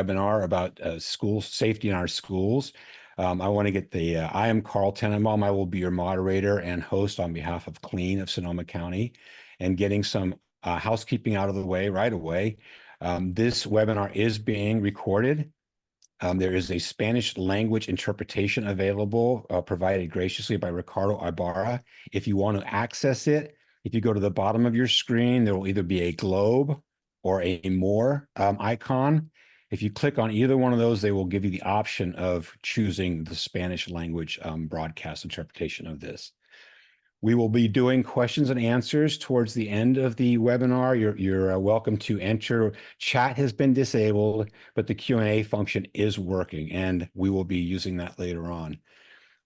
webinar about school safety in our schools. I want to get I am Carl Tenenbaum. I will be your moderator and host on behalf of CLEAN of Sonoma County, and getting some housekeeping out of the way right away. This webinar is being recorded. There is a Spanish language interpretation available, provided graciously by Ricardo Ibarra. If you want to access it, if you go to the bottom of your screen, there will either be a globe or a more icon. If you click on either one of those, they will give you the option of choosing the Spanish language broadcast interpretation of this. We will be doing questions and answers towards the end of the webinar. You're welcome to enter. Chat has been disabled, but the Q&A function is working, and we will be using that later on.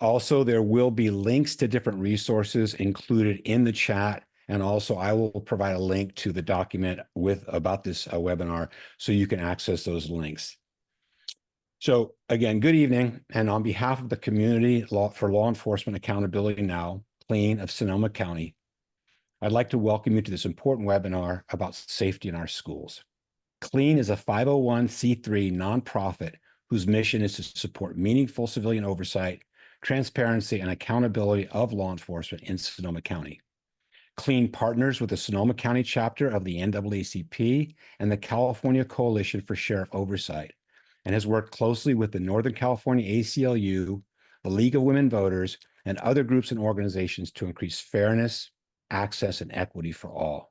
Also, there will be links to different resources included in the chat, and also I will provide a link to the document about this webinar so you can access those links. So again, good evening, and on behalf of the Community for Law Enforcement Accountability Now, CLEAN of Sonoma County, I'd like to welcome you to this important webinar about safety in our schools. CLEAN is a 501c3 nonprofit whose mission is to support meaningful civilian oversight, transparency, and accountability of law enforcement in Sonoma County. CLEAN partners with the Sonoma County chapter of the NAACP and the California Coalition for Sheriff Oversight, and has worked closely with the Northern California ACLU, the League of Women Voters, and other groups and organizations to increase fairness, access, and equity for all.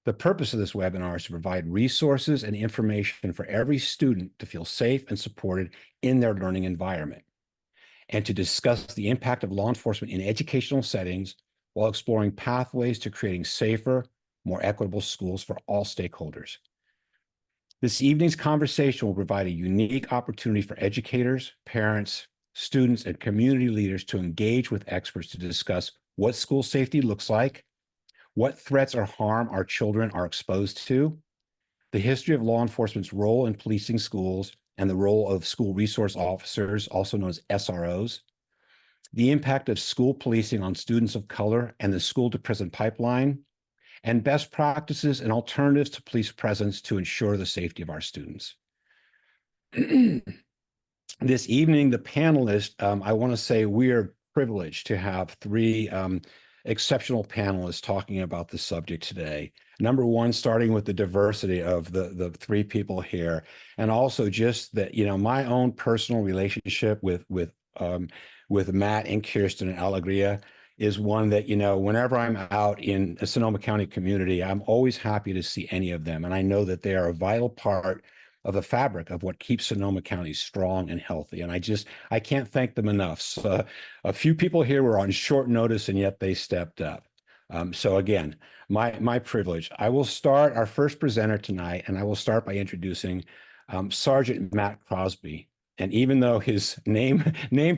The purpose of this webinar is to provide resources and information for every student to feel safe and supported in their learning environment, and to discuss the impact of law enforcement in educational settings while exploring pathways to creating safer, more equitable schools for all stakeholders. This evening's conversation will provide a unique opportunity for educators, parents, students, and community leaders to engage with experts to discuss what school safety looks like, what threats or harm our children are exposed to, the history of law enforcement's role in policing schools and the role of school resource officers, also known as SROs, the impact of school policing on students of color and the school-to-prison pipeline, and best practices and alternatives to police presence to ensure the safety of our students. This evening, the panelists, I want to say we are privileged to have three exceptional panelists talking about this subject today. Number one, starting with the diversity of the three people here, and also just that, my own personal relationship with Matt and Kirsten and Alegria is one that, whenever I'm out in a Sonoma County community, I'm always happy to see any of them. And I know that they are a vital part of the fabric of what keeps Sonoma County strong and healthy. And I can't thank them enough. So, a few people here were on short notice, and yet they stepped up. So again, my privilege. I will start our first presenter tonight, and I will start by introducing Sergeant Matt Crosby. And even though his name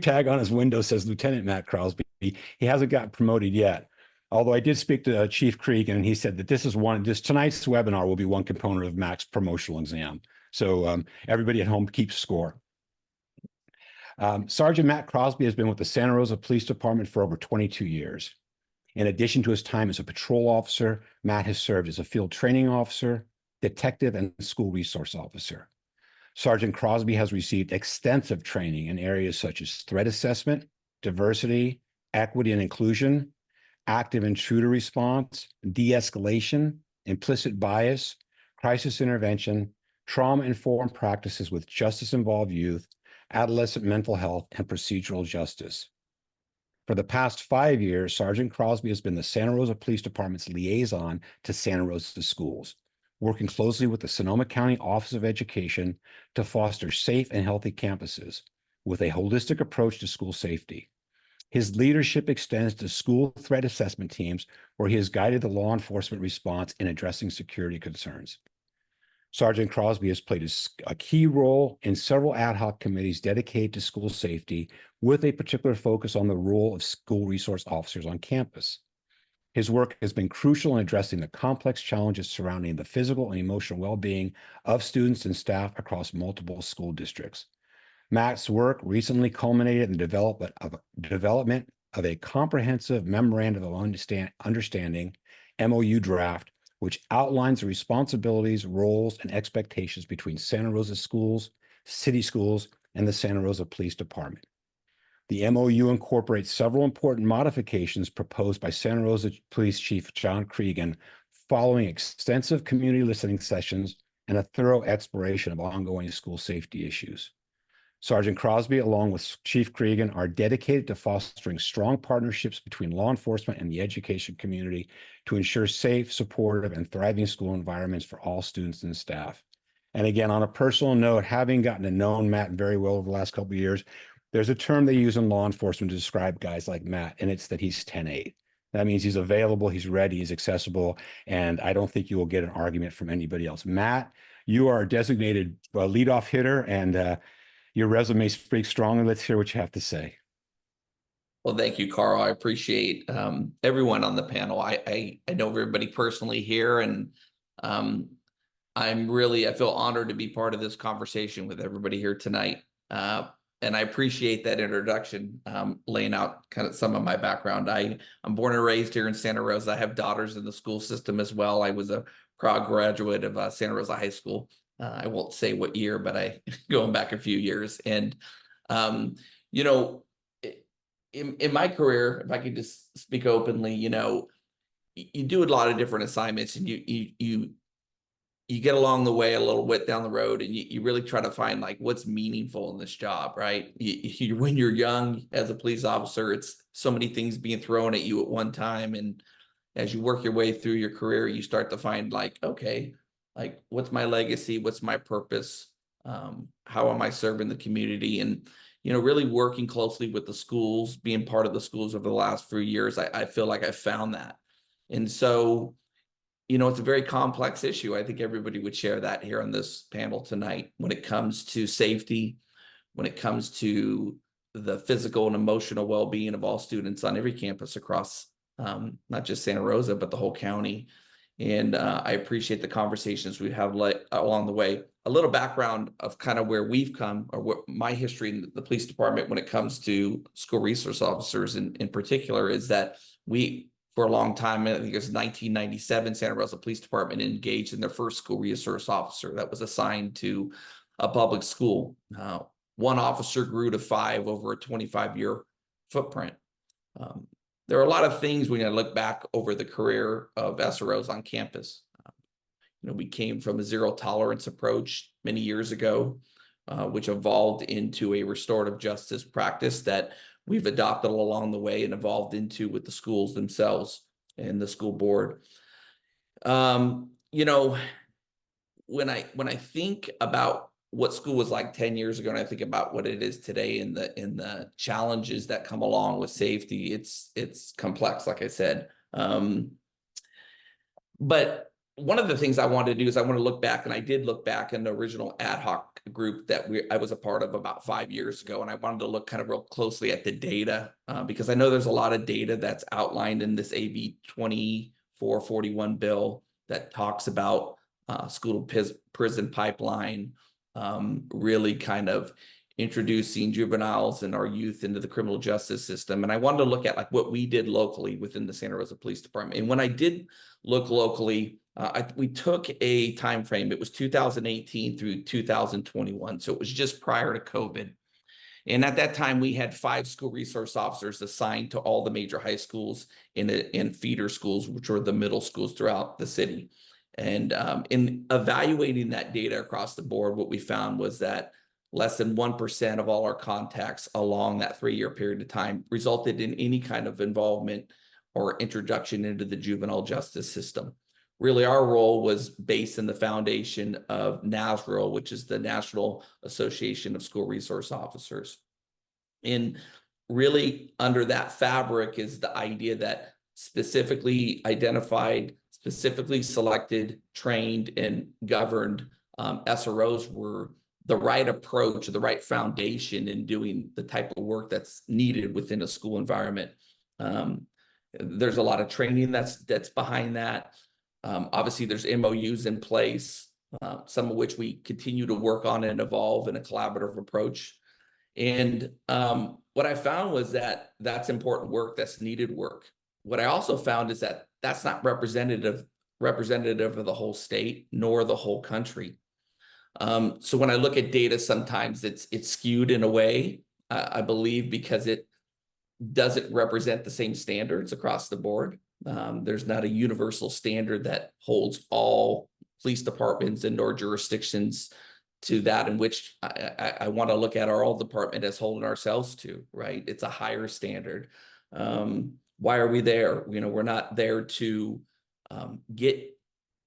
tag on his window says Lieutenant Matt Crosby, he hasn't got promoted yet. Although I did speak to Chief Krieg, and he said that tonight's webinar will be one component of Mac's promotional exam. So everybody at home keeps score. Sergeant Matt Crosby has been with the Santa Rosa Police Department for over 22 years. In addition to his time as a patrol officer, Matt has served as a field training officer, detective, and school resource officer. Sergeant Crosby has received extensive training in areas such as threat assessment, diversity, equity and inclusion, active intruder response, de-escalation, implicit bias, crisis intervention, trauma-informed practices with justice-involved youth, adolescent mental health, and procedural justice. For the past 5 years, Sergeant Crosby has been the Santa Rosa Police Department's liaison to Santa Rosa schools, working closely with the Sonoma County Office of Education to foster safe and healthy campuses with a holistic approach to school safety. His leadership extends to school threat assessment teams, where he has guided the law enforcement response in addressing security concerns. Sergeant Crosby has played a key role in several ad hoc committees dedicated to school safety, with a particular focus on the role of school resource officers on campus. His work has been crucial in addressing the complex challenges surrounding the physical and emotional well-being of students and staff across multiple school districts. Matt's work recently culminated in the development of a comprehensive memorandum of understanding, MOU draft, which outlines the responsibilities, roles, and expectations between Santa Rosa schools, city schools, and the Santa Rosa Police Department. The MOU incorporates several important modifications proposed by Santa Rosa Police Chief John Cregan following extensive community listening sessions and a thorough exploration of ongoing school safety issues. Sergeant Crosby, along with Chief Cregan, are dedicated to fostering strong partnerships between law enforcement and the education community to ensure safe, supportive, and thriving school environments for all students and staff. And again, on a personal note, having gotten to know Matt very well over the last couple of years, there's a term they use in law enforcement to describe guys like Matt, and it's that he's 10-8. That means he's available, he's ready, he's accessible, and I don't think you will get an argument from anybody else. Matt, you are a designated leadoff hitter, and your resume speaks strongly. Let's hear what you have to say. Well, thank you, Carl. I appreciate everyone on the panel. I know everybody personally here, and I feel honored to be part of this conversation with everybody here tonight. And I appreciate that introduction, laying out kind of some of my background. I'm born and raised here in Santa Rosa. I have daughters in the school system as well. I was a proud graduate of Santa Rosa High School. I won't say what year, but I going back a few years. And, you know, in my career, if I could just speak openly, you know, you do a lot of different assignments, and you get along the way a little bit down the road, and you really try to find like what's meaningful in this job, right? When you're young as a police officer, it's so many things being thrown at you at one time. And as you work your way through your career, you start to find like, okay, like what's my legacy? What's my purpose? How am I serving the community? And, you know, really working closely with the schools, being part of the schools over the last few years, I feel like I found that. And so, you know, it's a very complex issue. I think everybody would share that here on this panel tonight when it comes to safety, when it comes to the physical and emotional well-being of all students on every campus across not just Santa Rosa, but the whole county. And I appreciate the conversations we have along the way. A little background of kind of where we've come, or what my history in the police department when it comes to school resource officers in particular, is that we, for a long time, I think it was 1997, Santa Rosa Police Department engaged in their first school resource officer that was assigned to a public school. One officer grew to 5 over a 25-year footprint. There are a lot of things when I look back over the career of SROs on campus. You know, we came from a zero tolerance approach many years ago, which evolved into a restorative justice practice that we've adopted along the way and evolved into with the schools themselves and the school board. You know, when I think about what school was like 10 years ago, and I think about what it is today, and the challenges that come along with safety, it's complex, like I said. But one of the things I wanted to do is I want to look back, and I did look back in the original ad hoc group that I was a part of about 5 years ago, and I wanted to look kind of real closely at the data, because I know there's a lot of data that's outlined in this AB 2441 bill that talks about school to prison pipeline, really kind of introducing juveniles and our youth into the criminal justice system. And I wanted to look at like what we did locally within the Santa Rosa Police Department. And when I did look locally, we took a time frame. It was 2018 through 2021. So it was just prior to COVID. And at that time, we had 5 school resource officers assigned to all the major high schools and feeder schools, which were the middle schools throughout the city. And in evaluating that data across the board, what we found was that less than 1% of all our contacts along that 3-year period of time resulted in any kind of involvement or introduction into the juvenile justice system. Really, our role was based in the foundation of NASRO, which is the National Association of School Resource Officers. And really, under that fabric is the idea that specifically identified, specifically selected, trained, and governed SROs were the right approach, the right foundation in doing the type of work that's needed within a school environment. There's a lot of training that's behind that. Obviously, there's MOUs in place, some of which we continue to work on and evolve in a collaborative approach. And what I found was that that's important work, that's needed work. What I also found is that that's not representative representative of the whole state nor the whole country. So when I look at data, sometimes it's skewed in a way, I believe, because it doesn't represent the same standards across the board. There's not a universal standard that holds all police departments and or jurisdictions to that, in which I want to look at our all department as holding ourselves to, right? It's a higher standard. Why are we there? We're not there to get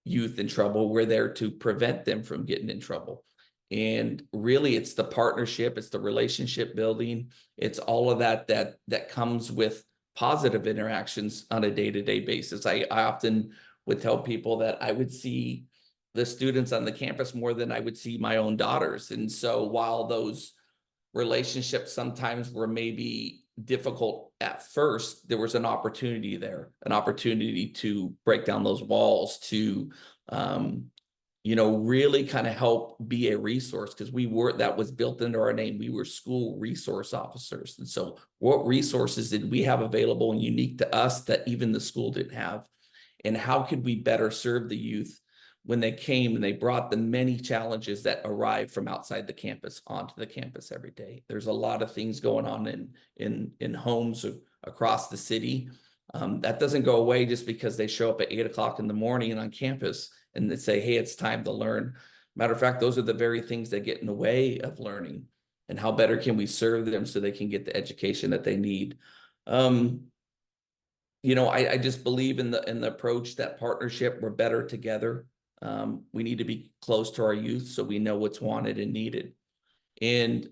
youth in trouble. We're there to prevent them from getting in trouble. And really, it's the partnership, it's the relationship building, it's all of that comes with positive interactions on a day-to-day basis. I often would tell people that I would see the students on the campus more than I would see my own daughters. And so while those relationships sometimes were maybe difficult at first, there was an opportunity there, an opportunity to break down those walls, to really kind of help be a resource, because that was built into our name. We were school resource officers. And so what resources did we have available and unique to us that even the school didn't have? And how could we better serve the youth when they came and they brought the many challenges that arrive from outside the campus onto the campus every day? There's a lot of things going on in homes across the city. That doesn't go away just because they show up at 8 o'clock in the morning on campus and they say, hey, it's time to learn. Matter of fact, those are the very things that get in the way of learning. And how better can we serve them so they can get the education that they need? I just believe in the approach, that partnership, we're better together. We need to be close to our youth so we know what's wanted and needed. And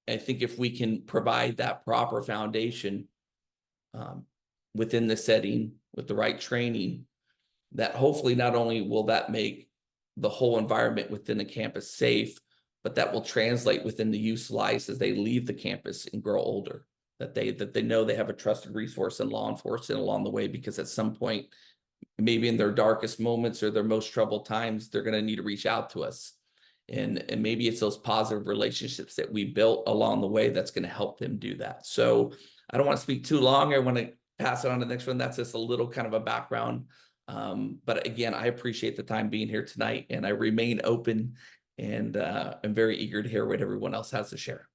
I think if we can provide that proper foundation within the setting with the right training, that hopefully not only will that make the whole environment within the campus safe, but that will translate within the youth's lives as they leave the campus and grow older, that they know they have a trusted resource in law enforcement along the way, because at some point, maybe in their darkest moments or their most troubled times, they're going to need to reach out to us. And maybe it's those positive relationships that we built along the way that's going to help them do that. So I don't want to speak too long. I want to pass it on to the next one. That's just a little kind of a background. But again, I appreciate the time being here tonight, and I remain open, and I'm very eager to hear what everyone else has to share.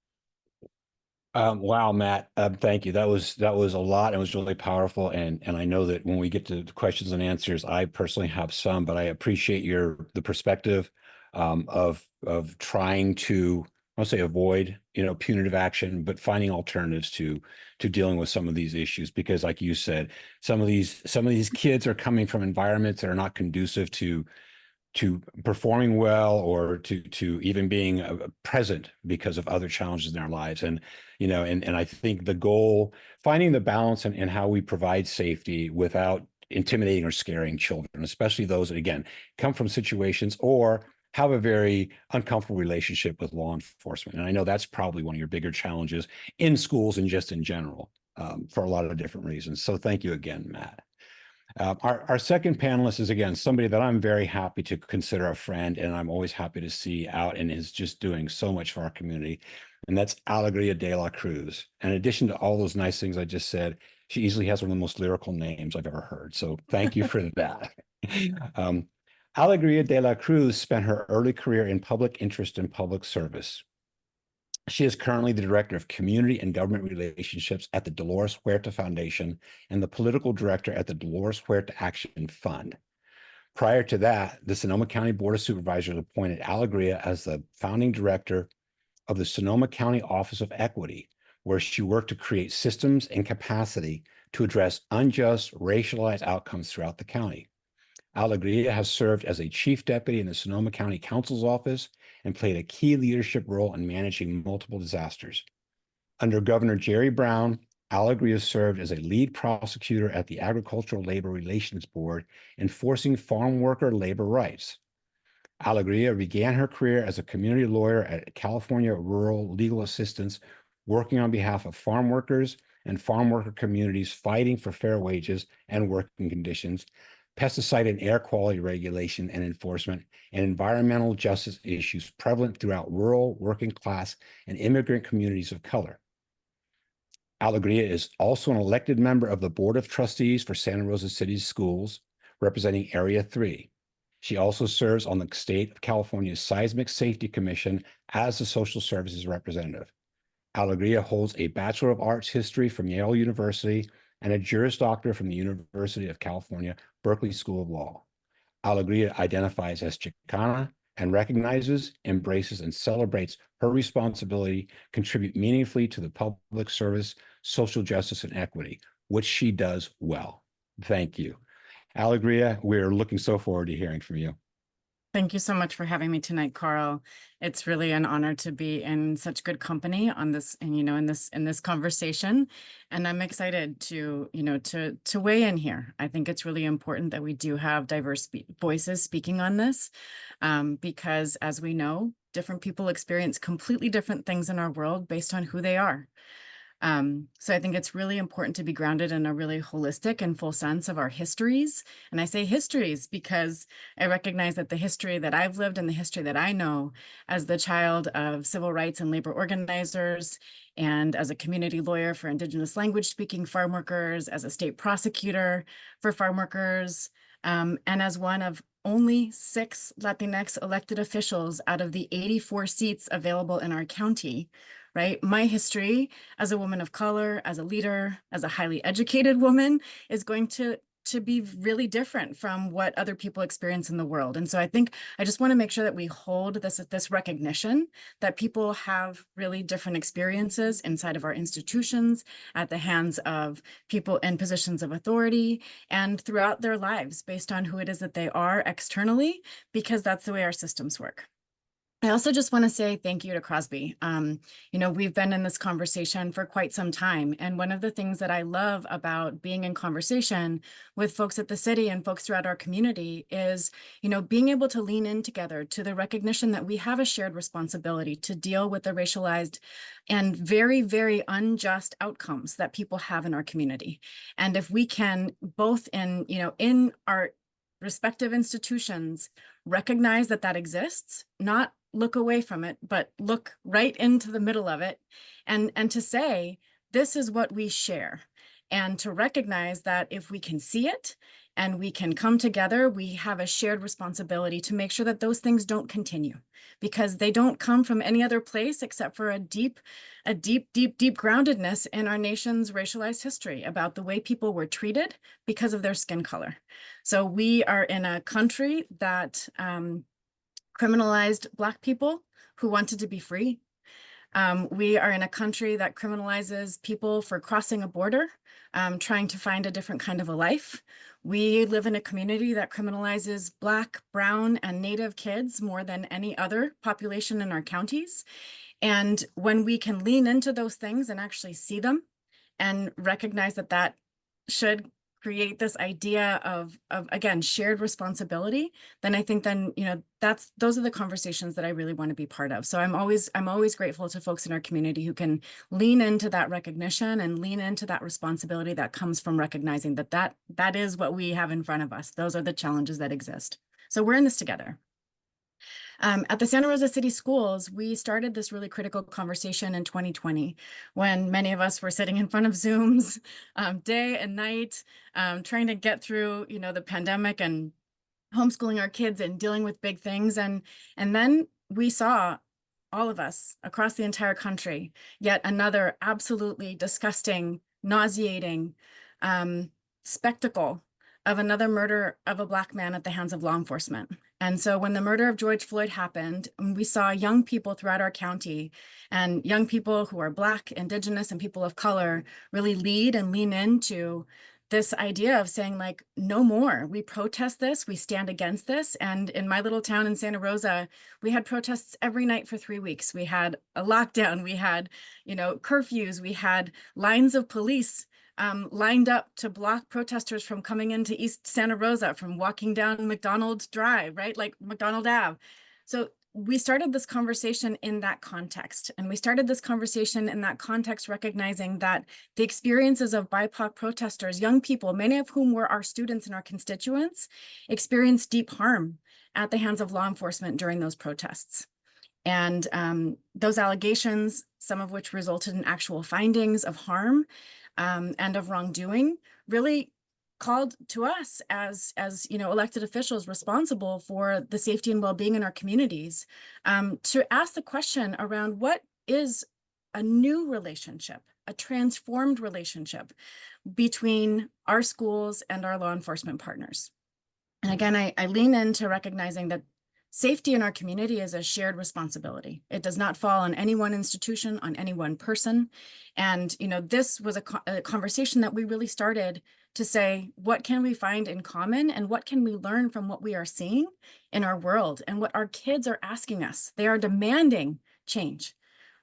Wow, Matt, thank you. That was a lot. It was really powerful. And I know that when we get to the questions and answers, I personally have some, but I appreciate the perspective of trying to, I'll say, avoid, punitive action, but finding alternatives to dealing with some of these issues. Because like you said, some of these kids are coming from environments that are not conducive to performing well, or to even being present because of other challenges in their lives. And and I think the goal, finding the balance in how we provide safety without intimidating or scaring children, especially those that, again, come from situations or have a very uncomfortable relationship with law enforcement. And I know that's probably one of your bigger challenges in schools and just in general, for a lot of different reasons. So thank you again, Matt. Our second panelist is, again, somebody that I'm very happy to consider a friend, and I'm always happy to see out and is just doing so much for our community. And that's Alegria de la Cruz. In addition to all those nice things I just said, she easily has one of the most lyrical names I've ever heard. So thank you for that. Alegria de la Cruz spent her early career in public interest and public service. She is currently the Director of Community and Government Relationships at the Dolores Huerta Foundation and the Political Director at the Dolores Huerta Action Fund. Prior to that, the Sonoma County Board of Supervisors appointed Alegria as the founding director of the Sonoma County Office of Equity, where she worked to create systems and capacity to address unjust, racialized outcomes throughout the county. Alegria has served as a chief deputy in the Sonoma County Council's office and played a key leadership role in managing multiple disasters. Under Governor Jerry Brown, Alegria served as a lead prosecutor at the Agricultural Labor Relations Board, enforcing farm worker labor rights. Alegria began her career as a community lawyer at California Rural Legal Assistance, working on behalf of farm workers and farm worker communities fighting for fair wages and working conditions, pesticide and air quality regulation and enforcement, and environmental justice issues prevalent throughout rural, working class, and immigrant communities of color. Alegria is also an elected member of the Board of Trustees for Santa Rosa City Schools, representing Area 3. She also serves on the State of California's Seismic Safety Commission as a social services representative. Alegria holds a Bachelor of Arts History from Yale University and a Juris Doctor from the University of California, Berkeley School of Law. Alegria identifies as Chicana and recognizes, embraces, and celebrates her responsibility to contribute meaningfully to the public service, social justice, and equity, which she does well. Thank you. Alegria, we're looking so forward to hearing from you. Thank you so much for having me tonight, Carl. It's really an honor to be in such good company on this, and in this conversation. And I'm excited to, to weigh in here. I think it's really important that we do have diverse voices speaking on this, because as we know, different people experience completely different things in our world based on who they are. So I think it's really important to be grounded in a really holistic and full sense of our histories. And I say histories because I recognize that the history that I've lived and the history that I know as the child of civil rights and labor organizers, and as a community lawyer for Indigenous language speaking farm workers, as a state prosecutor for farm workers, and as one of only 6 Latinx elected officials out of the 84 seats available in our county, right? My history as a woman of color, as a leader, as a highly educated woman is going to be really different from what other people experience in the world. And so I think I just want to make sure that we hold this recognition that people have really different experiences inside of our institutions, at the hands of people in positions of authority, and throughout their lives based on who it is that they are externally, because that's the way our systems work. I also just want to say thank you to Crosby. We've been in this conversation for quite some time. And one of the things that I love about being in conversation with folks at the city and folks throughout our community is, being able to lean in together to the recognition that we have a shared responsibility to deal with the racialized and very, very unjust outcomes that people have in our community. And if we can both in our respective institutions recognize that that exists, not look away from it, but look right into the middle of it, and to say, this is what we share. And to recognize that if we can see it and we can come together, we have a shared responsibility to make sure that those things don't continue, because they don't come from any other place except for a deep groundedness in our nation's racialized history about the way people were treated because of their skin color. So we are in a country that criminalized Black people who wanted to be free. We are in a country that criminalizes people for crossing a border, trying to find a different kind of a life. We live in a community that criminalizes Black, brown, and Native kids more than any other population in our counties. And when we can lean into those things and actually see them and recognize that that should create this idea of again, shared responsibility, then I think those are the conversations that I really want to be part of. So I'm always grateful to folks in our community who can lean into that recognition and lean into that responsibility that comes from recognizing that is what we have in front of us. Those are the challenges that exist. So we're in this together. At the Santa Rosa City Schools, we started this really critical conversation in 2020 when many of us were sitting in front of Zooms day and night, trying to get through, the pandemic and homeschooling our kids and dealing with big things. And then we saw, all of us across the entire country, yet another absolutely disgusting, nauseating spectacle of another murder of a Black man at the hands of law enforcement. And so when the murder of George Floyd happened, we saw young people throughout our county, and young people who are Black, Indigenous, and people of color really lead and lean into this idea of saying, like, no more. We protest this, we stand against this. And in my little town in Santa Rosa, we had protests every night for 3 weeks. We had a lockdown, we had, curfews, we had lines of police lined up to block protesters from coming into East Santa Rosa, from walking down McDonald Drive, right? Like McDonald Ave. So we started this conversation in that context. And we started this conversation in that context, recognizing that the experiences of BIPOC protesters, young people, many of whom were our students and our constituents, experienced deep harm at the hands of law enforcement during those protests. And those allegations, some of which resulted in actual findings of harm, and of wrongdoing, really called to us as elected officials responsible for the safety and well-being in our communities, to ask the question around what is a new relationship, a transformed relationship between our schools and our law enforcement partners. And again, I lean into recognizing that safety in our community is a shared responsibility. It does not fall on any one institution, on any one person. And, this was a conversation that we really started to say, what can we find in common and what can we learn from what we are seeing in our world and what our kids are asking us? They are demanding change,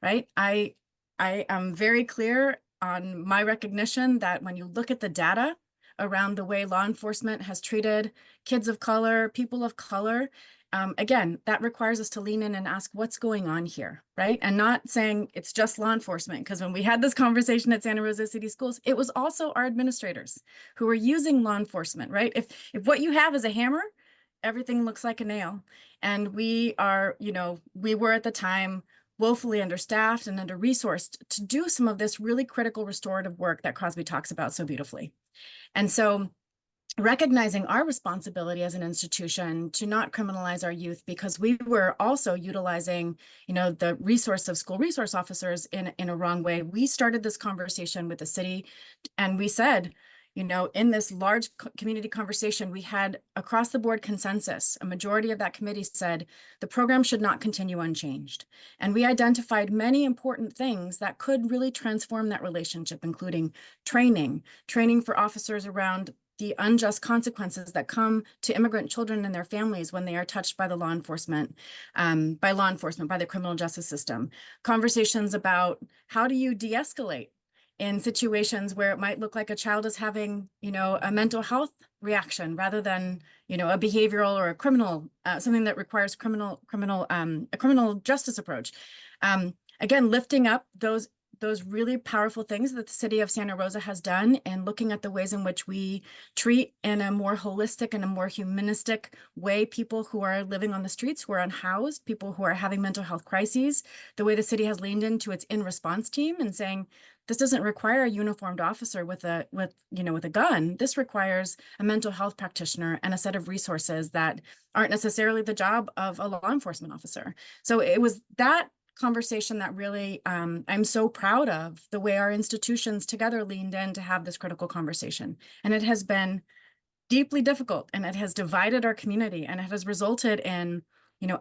right? I am very clear on my recognition that when you look at the data around the way law enforcement has treated kids of color, people of color, again, that requires us to lean in and ask what's going on here, right? And not saying it's just law enforcement, because when we had this conversation at Santa Rosa City Schools, it was also our administrators who were using law enforcement, right? If what you have is a hammer, everything looks like a nail. And we were at the time woefully understaffed and under-resourced to do some of this really critical restorative work that Crosby talks about so beautifully. And so recognizing our responsibility as an institution to not criminalize our youth, because we were also utilizing, the resource of school resource officers in a wrong way. We started this conversation with the city and we said, in this large community conversation, we had across the board consensus. A majority of that committee said the program should not continue unchanged. And we identified many important things that could really transform that relationship, including training for officers around the unjust consequences that come to immigrant children and their families when they are touched by the law enforcement, by the criminal justice system. Conversations about how do you de-escalate in situations where it might look like a child is having, a mental health reaction rather than, a behavioral or a criminal, something that requires a criminal justice approach. Again, lifting up those really powerful things that the city of Santa Rosa has done and looking at the ways in which we treat in a more holistic and a more humanistic way people who are living on the streets, who are unhoused, people who are having mental health crises, the way the city has leaned into its in-response team and saying, this doesn't require a uniformed officer with a gun. This requires a mental health practitioner and a set of resources that aren't necessarily the job of a law enforcement officer. So it was that conversation that really I'm so proud of, the way our institutions together leaned in to have this critical conversation. And it has been deeply difficult and it has divided our community and it has resulted in,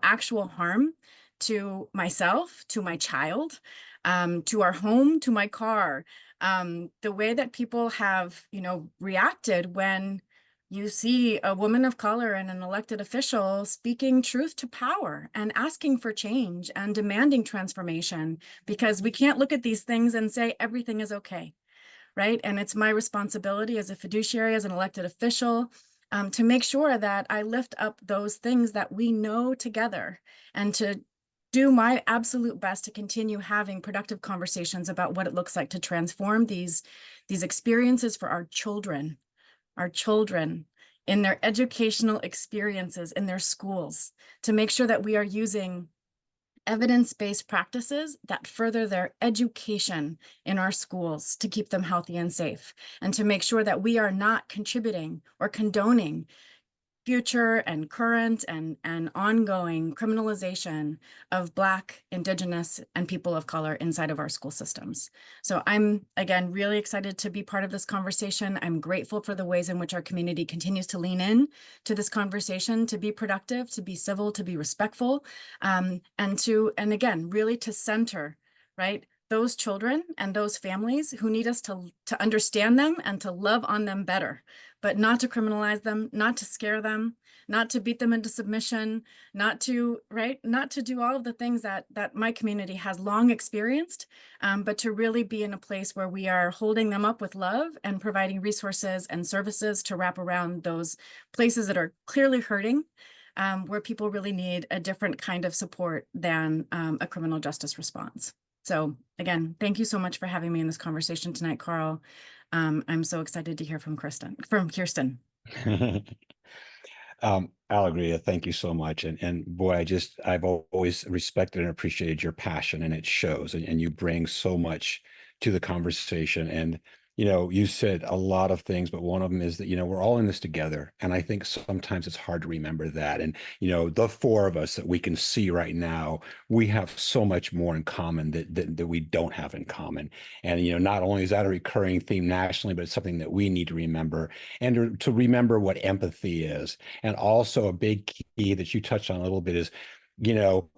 actual harm to myself, to my child, to our home, to my car. The way that people have, reacted when you see a woman of color and an elected official speaking truth to power and asking for change and demanding transformation, because we can't look at these things and say everything is okay, right? And it's my responsibility as a fiduciary, as an elected official, to make sure that I lift up those things that we know together and to do my absolute best to continue having productive conversations about what it looks like to transform these experiences for our children in their educational experiences in their schools, to make sure that we are using evidence-based practices that further their education in our schools to keep them healthy and safe, and to make sure that we are not contributing or condoning future and current and ongoing criminalization of Black, Indigenous, and people of color inside of our school systems. So I'm, again, really excited to be part of this conversation. I'm grateful for the ways in which our community continues to lean in to this conversation, to be productive, to be civil, to be respectful, and again, really to center, right, those children and those families who need us to understand them and to love on them better, but not to criminalize them, not to scare them, not to beat them into submission, not to do all of the things that my community has long experienced, but to really be in a place where we are holding them up with love and providing resources and services to wrap around those places that are clearly hurting, where people really need a different kind of support than a criminal justice response. So again, thank you so much for having me in this conversation tonight, Carl. I'm so excited to hear from Kirsten. Alegria, thank you so much. And boy, I've always respected and appreciated your passion, and it shows, and you bring so much to the conversation. And you said a lot of things, but one of them is that, we're all in this together. And I think sometimes it's hard to remember that. And, the four of us that we can see right now, we have so much more in common that we don't have in common. And, not only is that a recurring theme nationally, but it's something that we need to remember and to remember what empathy is. And also a big key that you touched on a little bit is, you know,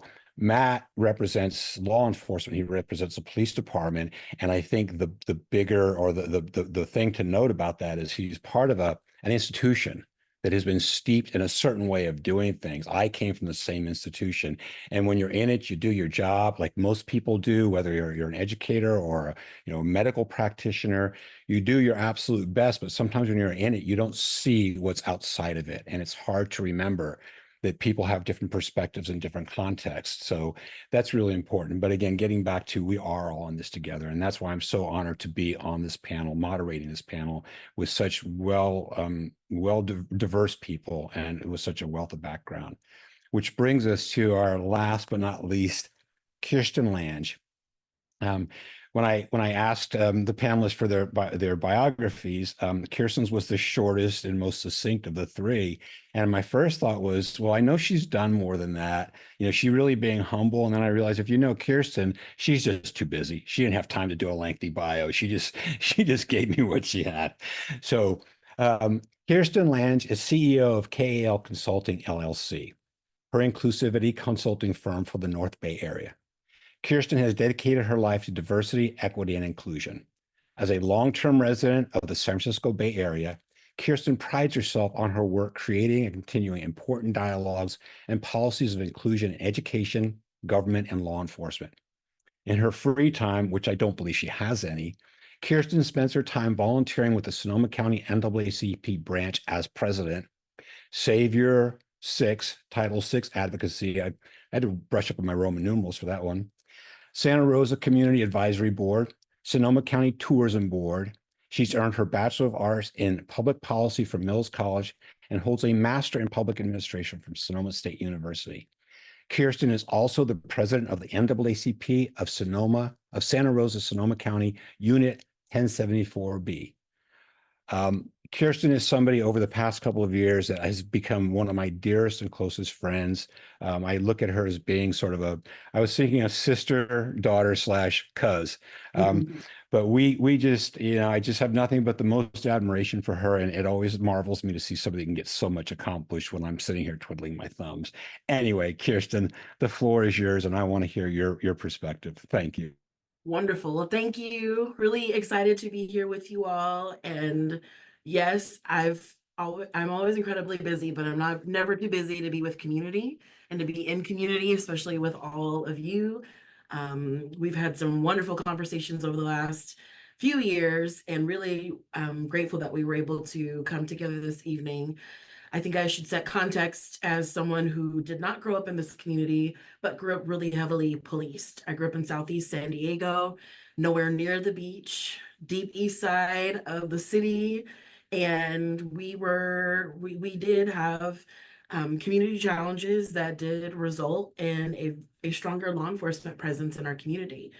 Matt represents law enforcement. He represents the police department. And I think the bigger or the thing to note about that is he's part of an institution that has been steeped in a certain way of doing things. I came from the same institution. And when you're in it, you do your job like most people do, whether you're an educator or a medical practitioner, you do your absolute best. But sometimes when you're in it, you don't see what's outside of it. And it's hard to remember that people have different perspectives and different contexts. So that's really important. But again, getting back to we are all in this together. And that's why I'm so honored to be on this panel, moderating this panel with such diverse people and with such a wealth of background. Which brings us to our last but not least, Kirsten Lange. When I asked the panelists for their biographies, Kirsten's was the shortest and most succinct of the three. And my first thought was, well, I know she's done more than that. She really being humble. And then I realized, if you know Kirsten, she's just too busy. She didn't have time to do a lengthy bio. She just gave me what she had. So Kirsten Lange is CEO of KAL Consulting LLC, her inclusivity consulting firm for the North Bay area. Kirsten has dedicated her life to diversity, equity, and inclusion. As a long-term resident of the San Francisco Bay Area, Kirsten prides herself on her work creating and continuing important dialogues and policies of inclusion in education, government, and law enforcement. In her free time, which I don't believe she has any, Kirsten spends her time volunteering with the Sonoma County NAACP branch as president, Savior 6, Title 6 advocacy. I had to brush up on my Roman numerals for that one. Santa Rosa Community Advisory Board, Sonoma County Tourism Board. She's earned her Bachelor of Arts in Public Policy from Mills College and holds a Master in Public Administration from Sonoma State University. Kirsten is also the president of the NAACP of Santa Rosa, Sonoma County, Unit 1074B. Kirsten is somebody over the past couple of years that has become one of my dearest and closest friends. I look at her as being sort of I was thinking a sister, daughter / cuz. But we just, I just have nothing but the most admiration for her. And it always marvels me to see somebody can get so much accomplished when I'm sitting here twiddling my thumbs. Anyway, Kirsten, the floor is yours, and I want to hear your perspective. Thank you. Wonderful. Well, thank you. Really excited to be here with you all. And yes, I'm always incredibly busy, but I'm never too busy to be with community and to be in community, especially with all of you. We've had some wonderful conversations over the last few years, and really grateful that we were able to come together this evening. I think I should set context as someone who did not grow up in this community, but grew up really heavily policed. I grew up in Southeast San Diego, nowhere near the beach, deep east side of the city. And we did have community challenges that did result in a stronger law enforcement presence in our community.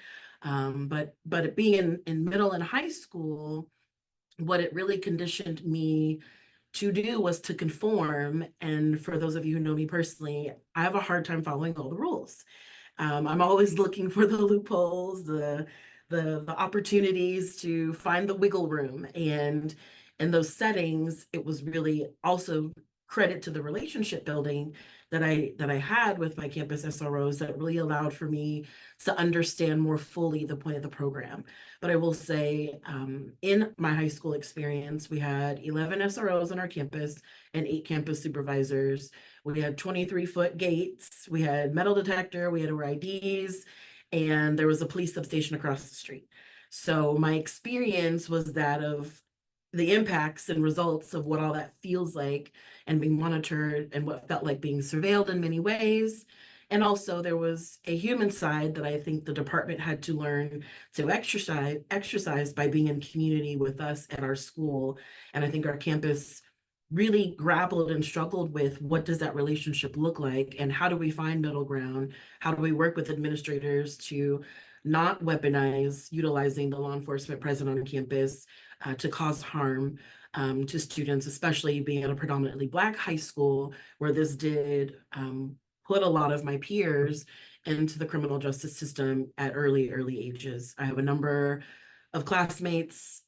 But being in middle and high school, what it really conditioned me to do was to conform. And for those of you who know me personally, I have a hard time following all the rules. I'm always looking for the loopholes, the opportunities to find the wiggle room. And in those settings, it was really also credit to the relationship building that I had with my campus SROs that really allowed for me to understand more fully the point of the program. But I will say, in my high school experience, we had 11 SROs on our campus and 8 campus supervisors. We had 23-foot gates, we had metal detector, we had our IDs, and there was a police substation across the street. So my experience was that of the impacts and results of what all that feels like and being monitored and what felt like being surveilled in many ways. And also there was a human side that I think the department had to learn to exercise by being in community with us at our school. And I think our campus really grappled and struggled with what does that relationship look like and how do we find middle ground? How do we work with administrators to not weaponize utilizing the law enforcement present on campus to cause harm to students, especially being at a predominantly Black high school where this did put a lot of my peers into the criminal justice system at early ages. I have a number of classmates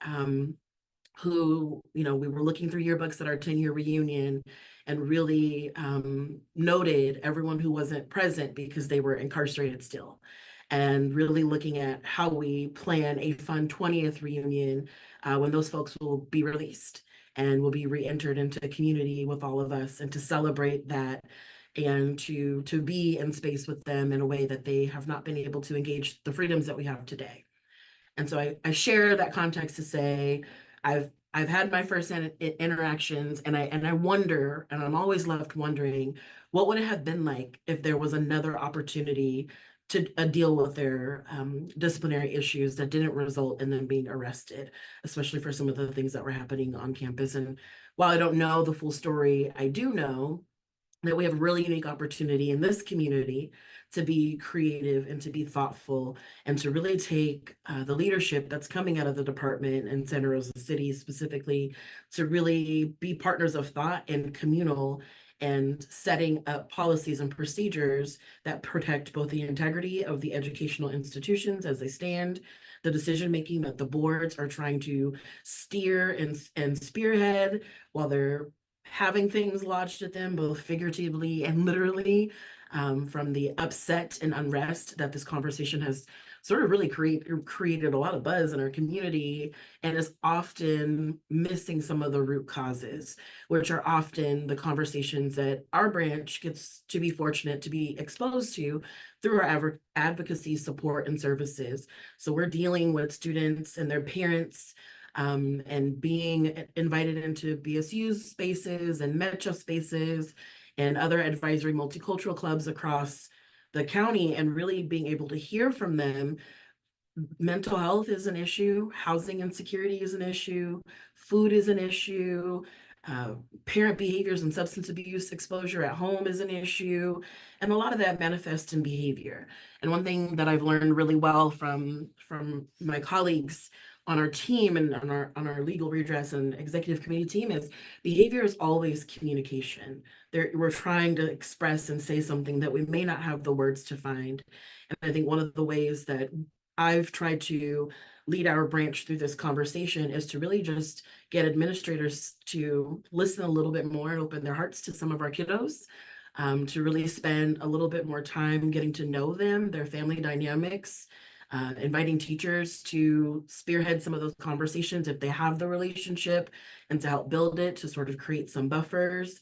who, you know, we were looking through yearbooks at our 10-year reunion and really noted everyone who wasn't present because they were incarcerated still. And really looking at how we plan a fun 20th reunion when those folks will be released and will be re-entered into the community with all of us, and to celebrate that and to be in space with them in a way that they have not been able to engage the freedoms that we have today. And so I share that context to say I've had my first interactions, and I wonder, and I'm always left wondering, what would it have been like if there was another opportunity to deal with their disciplinary issues that didn't result in them being arrested, especially for some of the things that were happening on campus. And while I don't know the full story, I do know that we have a really unique opportunity in this community to be creative and to be thoughtful and to really take the leadership that's coming out of the department in Santa Rosa City specifically to really be partners of thought and communal and setting up policies and procedures that protect both the integrity of the educational institutions as they stand, the decision-making that the boards are trying to steer and spearhead while they're having things lodged at them, both figuratively and literally, from the upset and unrest that this conversation has sort of really created a lot of buzz in our community, and is often missing some of the root causes, which are often the conversations that our branch gets to be fortunate to be exposed to through our advocacy support and services. So we're dealing with students and their parents and being invited into BSU spaces and Metro spaces and other advisory multicultural clubs across the county, and really being able to hear from them. Mental health is an issue, housing insecurity is an issue, food is an issue, parent behaviors and substance abuse exposure at home is an issue, and a lot of that manifests in behavior. And one thing that I've learned really well from my colleagues on our team and on our legal redress and executive committee team is behavior is always communication. We're trying to express and say something that we may not have the words to find. And I think one of the ways that I've tried to lead our branch through this conversation is to really just get administrators to listen a little bit more and open their hearts to some of our kiddos, to really spend a little bit more time getting to know them, their family dynamics, inviting teachers to spearhead some of those conversations if they have the relationship, and to help build it, to sort of create some buffers.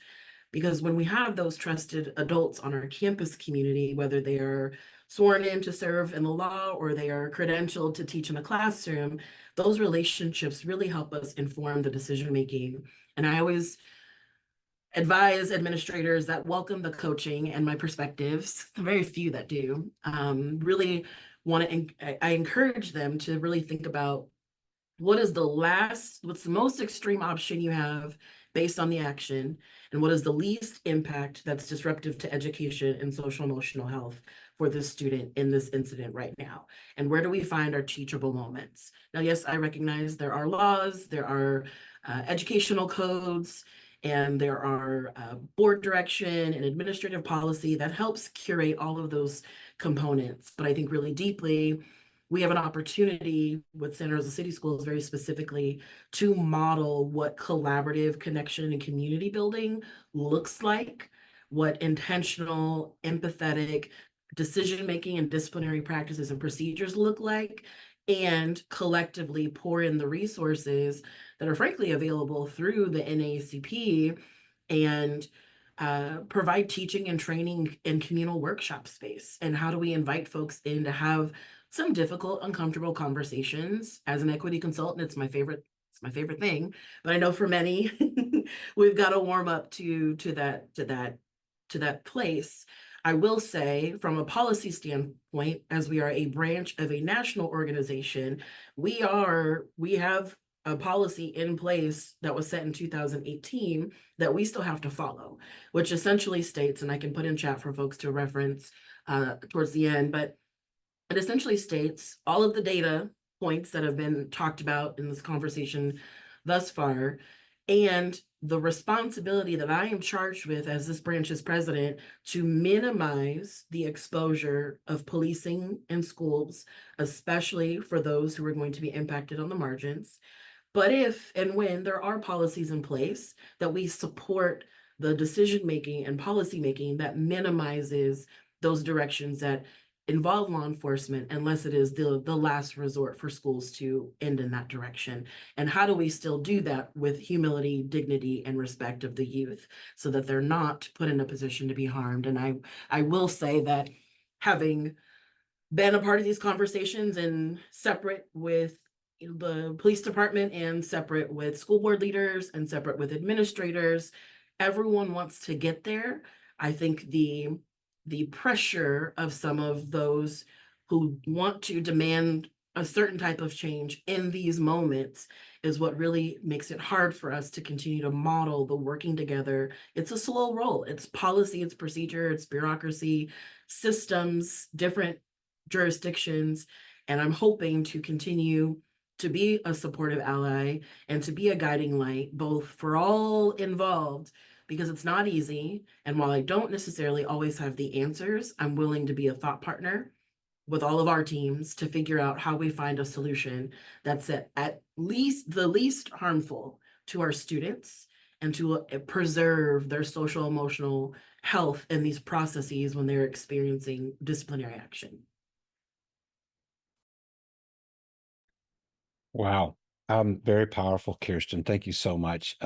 Because when we have those trusted adults on our campus community, whether they are sworn in to serve in the law or they are credentialed to teach in a classroom, those relationships really help us inform the decision making. And I always advise administrators that welcome the coaching and my perspectives, very few that do, really I encourage them to really think about what's the most extreme option you have based on the action, and what is the least impact that's disruptive to education and social emotional health for this student in this incident right now? And where do we find our teachable moments? Now, yes, I recognize there are laws, there are educational codes, and there are board direction and administrative policy that helps curate all of those components. But I think really deeply, we have an opportunity with Santa Rosa City Schools very specifically to model what collaborative connection and community building looks like, what intentional, empathetic decision-making and disciplinary practices and procedures look like, and collectively pour in the resources that are frankly available through the NAACP, and provide teaching and training in communal workshop space. And how do we invite folks in to have some difficult, uncomfortable conversations? As an equity consultant, it's my favorite thing. But I know for many, we've got to warm up to that place. I will say, from a policy standpoint, as we are a branch of a national organization, we have a policy in place that was set in 2018 that we still have to follow, which essentially states, and I can put in chat for folks to reference towards the end, but It essentially states all of the data points that have been talked about in this conversation thus far, and the responsibility that I am charged with as this branch's president to minimize the exposure of policing in schools, especially for those who are going to be impacted on the margins. But if and when there are policies in place, that we support the decision making and policy making that minimizes those directions that involve law enforcement, unless it is the last resort for schools to end in that direction. And how do we still do that with humility, dignity, and respect of the youth so that they're not put in a position to be harmed? And I will say that, having been a part of these conversations and separate with the police department and separate with school board leaders and separate with administrators, everyone wants to get there. I think the pressure of some of those who want to demand a certain type of change in these moments is what really makes it hard for us to continue to model the working together. It's a slow roll. It's policy, it's procedure, it's bureaucracy, systems, different jurisdictions. And I'm hoping to continue to be a supportive ally and to be a guiding light, both for all involved, because it's not easy. And while I don't necessarily always have the answers, I'm willing to be a thought partner with all of our teams to figure out how we find a solution that's at least the least harmful to our students and to preserve their social emotional health in these processes when they're experiencing disciplinary action. Wow. Very powerful, Kirsten. Thank you so much.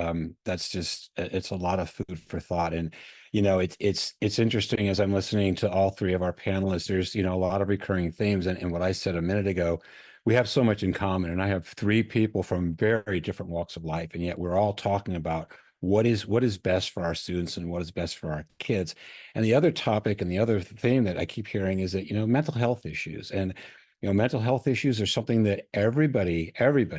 That's just, it's a lot of food for thought. And, it's interesting as I'm listening to all three of our panelists, there's, a lot of recurring themes. And what I said a minute ago, we have so much in common. And I have three people from very different walks of life. And yet we're all talking about what is best for our students and what is best for our kids. And the other topic and the other theme that I keep hearing is that, mental health issues. And mental health issues are something that everybody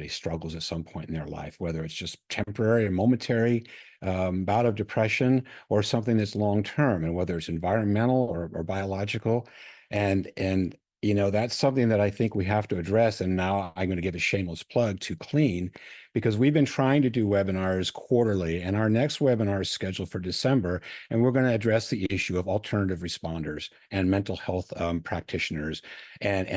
struggles at some point in their life, whether it's just temporary or momentary bout of depression or something that's long term, and whether it's environmental or biological. And that's something that I think we have to address. And now I'm going to give a shameless plug to Clean, because we've been trying to do webinars quarterly, and our next webinar is scheduled for December, and we're going to address the issue of alternative responders and mental health practitioners. And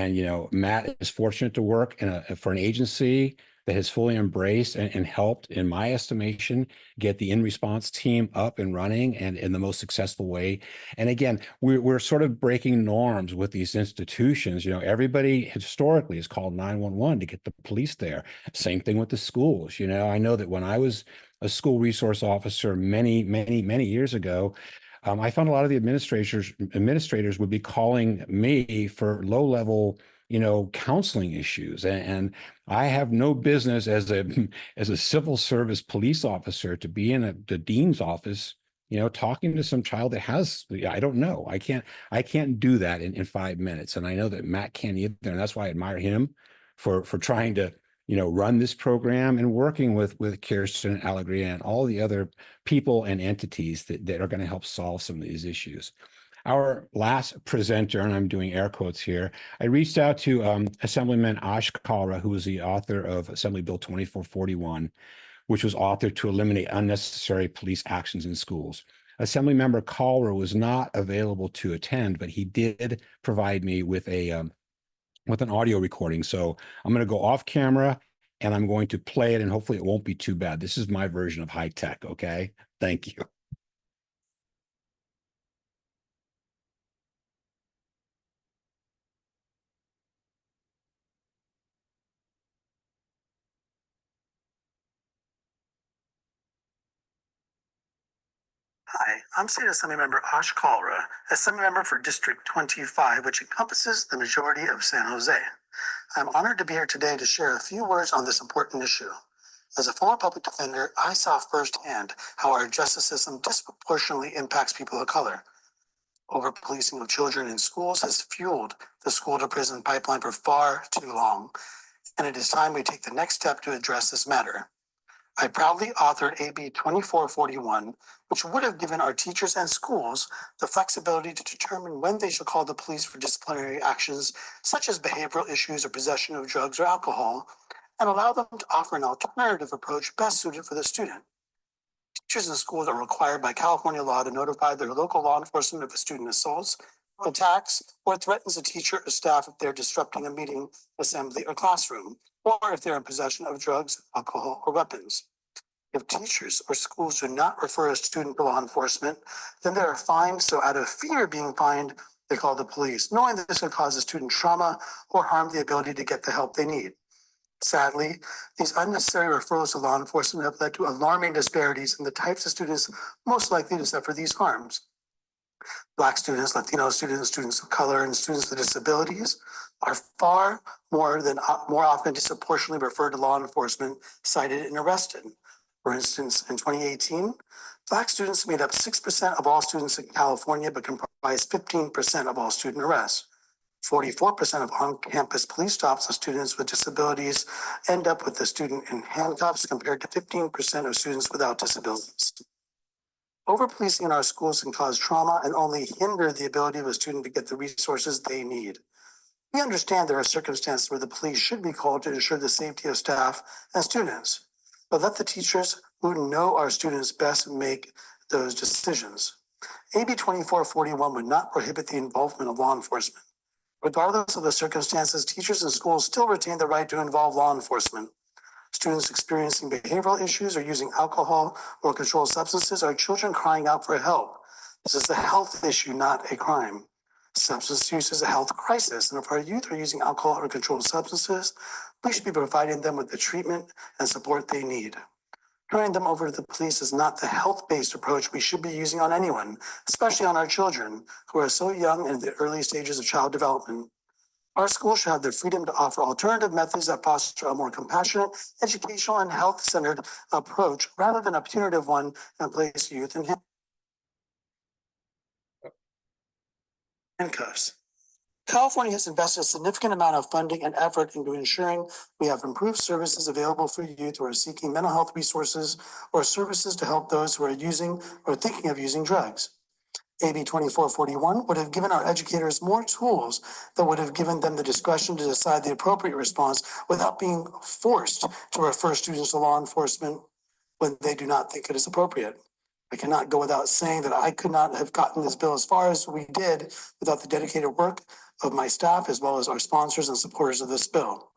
Matt is fortunate to work for an agency that has fully embraced and helped, in my estimation, get the in-response team up and running and in the most successful way. And again, we're sort of breaking norms with these institutions. Everybody historically has called 911 to get the police there. Same thing with the schools. I know that when I was a school resource officer many, many, many years ago, I found a lot of the administrators would be calling me for low-level, counseling issues, and I have no business as a civil service police officer to be in the dean's office, talking to some child that has, I don't know, I can't do that in 5 minutes, and I know that Matt can't either, and that's why I admire him for trying to run this program and working with Kirsten and Allegria and all the other people and entities that are going to help solve some of these issues. Our last presenter, and I'm doing air quotes here, I reached out to Assemblyman Ash Kalra, who is the author of Assembly Bill 2441, which was authored to eliminate unnecessary police actions in schools. Assemblymember Kalra was not available to attend, but he did provide me with an audio recording. So I'm going to go off camera and I'm going to play it, and hopefully it won't be too bad. This is my version of high tech. Okay. Thank you. Hi, I'm State Assemblymember Ash Kalra, Assemblymember for District 25, which encompasses the majority of San Jose. I'm honored to be here today to share a few words on this important issue. As a former public defender, I saw firsthand how our justice system disproportionately impacts people of color. Over-policing of children in schools has fueled the school-to-prison pipeline for far too long, and it is time we take the next step to address this matter. I proudly authored AB 2441, which would have given our teachers and schools the flexibility to determine when they should call the police for disciplinary actions, such as behavioral issues or possession of drugs or alcohol, and allow them to offer an alternative approach best suited for the student. Teachers and schools are required by California law to notify their local law enforcement if a student assaults, attacks, or threatens a teacher or staff if they're disrupting a meeting, assembly, or classroom, or if they're in possession of drugs, alcohol, or weapons. If teachers or schools do not refer a student to law enforcement, then they are fined. So out of fear of being fined, they call the police, knowing that this could cause a student trauma or harm the ability to get the help they need. Sadly, these unnecessary referrals to law enforcement have led to alarming disparities in the types of students most likely to suffer these harms. Black students, Latino students, students of color, and students with disabilities are far more often disproportionately referred to law enforcement, cited, and arrested. For instance, in 2018, Black students made up 6% of all students in California, but comprised 15% of all student arrests. 44% of on-campus police stops of students with disabilities end up with the student in handcuffs, compared to 15% of students without disabilities. Over-policing in our schools can cause trauma and only hinder the ability of a student to get the resources they need. We understand there are circumstances where the police should be called to ensure the safety of staff and students, but let the teachers who know our students best make those decisions. AB 2441 would not prohibit the involvement of law enforcement. Regardless of the circumstances, teachers and schools still retain the right to involve law enforcement. Students experiencing behavioral issues or using alcohol or controlled substances are children crying out for help. This is a health issue, not a crime. Substance use is a health crisis, and if our youth are using alcohol or controlled substances, we should be providing them with the treatment and support they need. Turning them over to the police is not the health-based approach we should be using on anyone, especially on our children, who are so young and in the early stages of child development. Our schools should have the freedom to offer alternative methods that foster a more compassionate, educational, and health-centered approach rather than a punitive one and place youth in handcuffs. California has invested a significant amount of funding and effort into ensuring we have improved services available for youth who are seeking mental health resources or services to help those who are using or thinking of using drugs. AB 2441 would have given our educators more tools that would have given them the discretion to decide the appropriate response without being forced to refer students to law enforcement when they do not think it is appropriate. I cannot go without saying that I could not have gotten this bill as far as we did without the dedicated work of my staff, as well as our sponsors and supporters of this bill.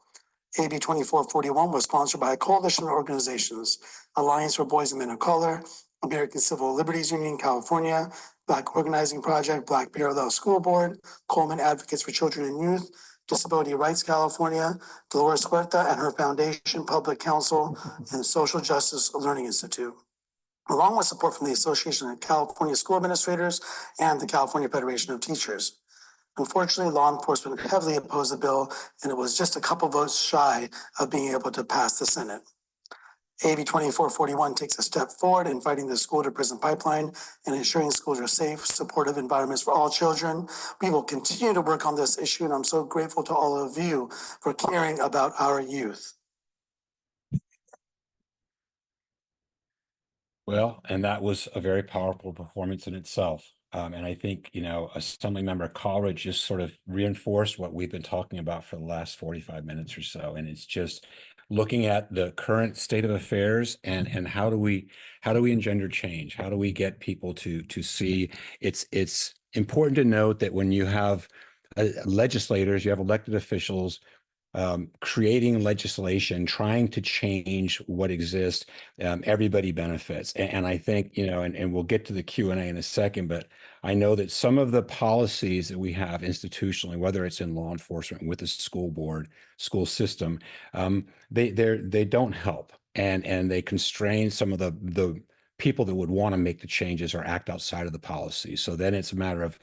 AB 2441 was sponsored by a coalition of organizations: Alliance for Boys and Men of Color, American Civil Liberties Union California, Black Organizing Project, Black Parallel School Board, Coleman Advocates for Children and Youth, Disability Rights California, Dolores Huerta and her foundation, Public Council, and Social Justice Learning Institute, along with support from the Association of California School Administrators and the California Federation of Teachers. Unfortunately, law enforcement heavily opposed the bill, and it was just a couple votes shy of being able to pass the Senate. AB 2441 takes a step forward in fighting the school to prison pipeline and ensuring schools are safe, supportive environments for all children. We will continue to work on this issue, and I'm so grateful to all of you for caring about our youth. Well, and that was a very powerful performance in itself. And I think, Assemblymember Coleridge just sort of reinforced what we've been talking about for the last 45 minutes or so. And it's just looking at the current state of affairs and how do we engender change? How do we get people to see it's important to note that when you have legislators, you have elected officials creating legislation, trying to change what exists, everybody benefits. And I think, and we'll get to the Q&A in a second, but I know that some of the policies that we have institutionally, whether it's in law enforcement, with the school board, school system, they don't help. And they constrain some of the people that would want to make the changes or act outside of the policy. So then it's a matter of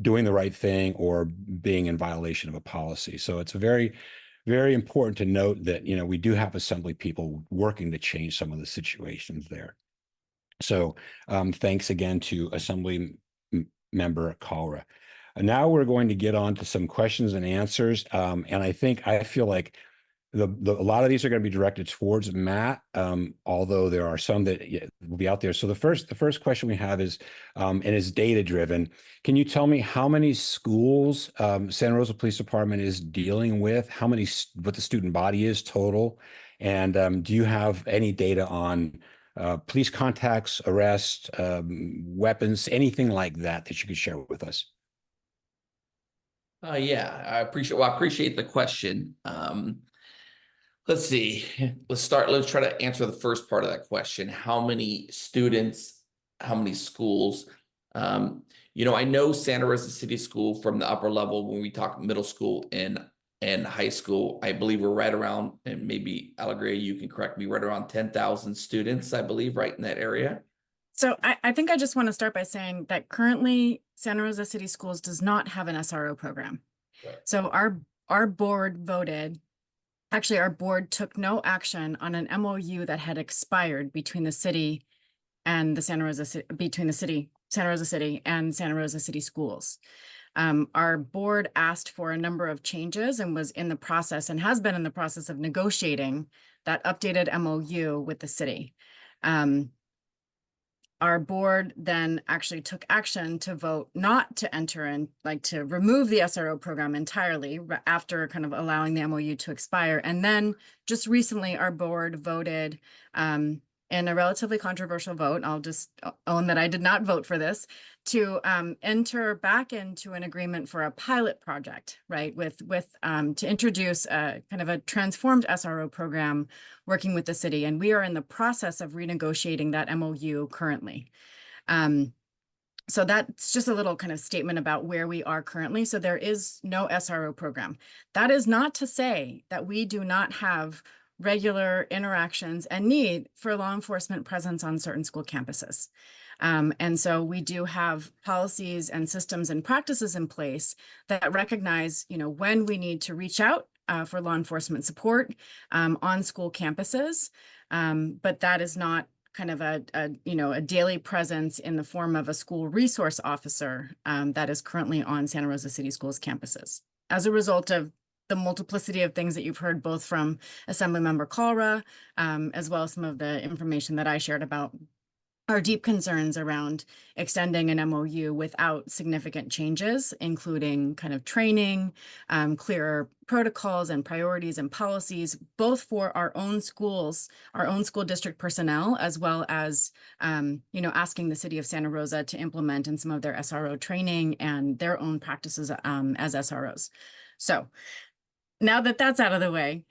doing the right thing or being in violation of a policy. So it's very important to note that, we do have assembly people working to change some of the situations there. So thanks again to Assembly Member Kalra. And now we're going to get on to some questions and answers. And I feel like a lot of these are going to be directed towards Matt, although there are some that will be out there. So the first question we have is, and is data driven. Can you tell me how many schools Santa Rosa Police Department is dealing with? How many, what the student body is total? And do you have any data on police contacts, arrests, weapons, anything like that that you could share with us? Yeah, I appreciate the question. Let's see. Let's try to answer the first part of that question. How many students, how many schools? I know Santa Rosa City School from the upper level, when we talk middle school and high school, I believe we're right around, and maybe Alegria, you can correct me, right around 10,000 students, I believe, right in that area. So I think I just want to start by saying that currently Santa Rosa City Schools does not have an SRO program. Right. So our board voted. Actually, our board took no action on an MOU that had expired between the city and the Santa Rosa City and Santa Rosa City Schools. Our board asked for a number of changes and was in the process and has been in the process of negotiating that updated MOU with the city. Our board then actually took action to vote not to enter in, like to remove the SRO program entirely after kind of allowing the MOU to expire. And then just recently, our board voted in a relatively controversial vote, I'll just own that I did not vote for this, to enter back into an agreement for a pilot project, right, to introduce a kind of a transformed SRO program working with the city. And we are in the process of renegotiating that MOU currently. So that's just a little kind of statement about where we are currently. So there is no SRO program. That is not to say that we do not have regular interactions and need for law enforcement presence on certain school campuses. And so we do have policies and systems and practices in place that recognize, when we need to reach out for law enforcement support on school campuses. But that is not kind of a daily presence in the form of a school resource officer that is currently on Santa Rosa City Schools campuses. As a result of the multiplicity of things that you've heard both from Assemblymember Kalra, as well as some of the information that I shared about our deep concerns around extending an MOU without significant changes, including kind of training, clearer protocols and priorities and policies, both for our own schools, our own school district personnel, as well as, asking the city of Santa Rosa to implement in some of their SRO training and their own practices as SROs. So now that that's out of the way,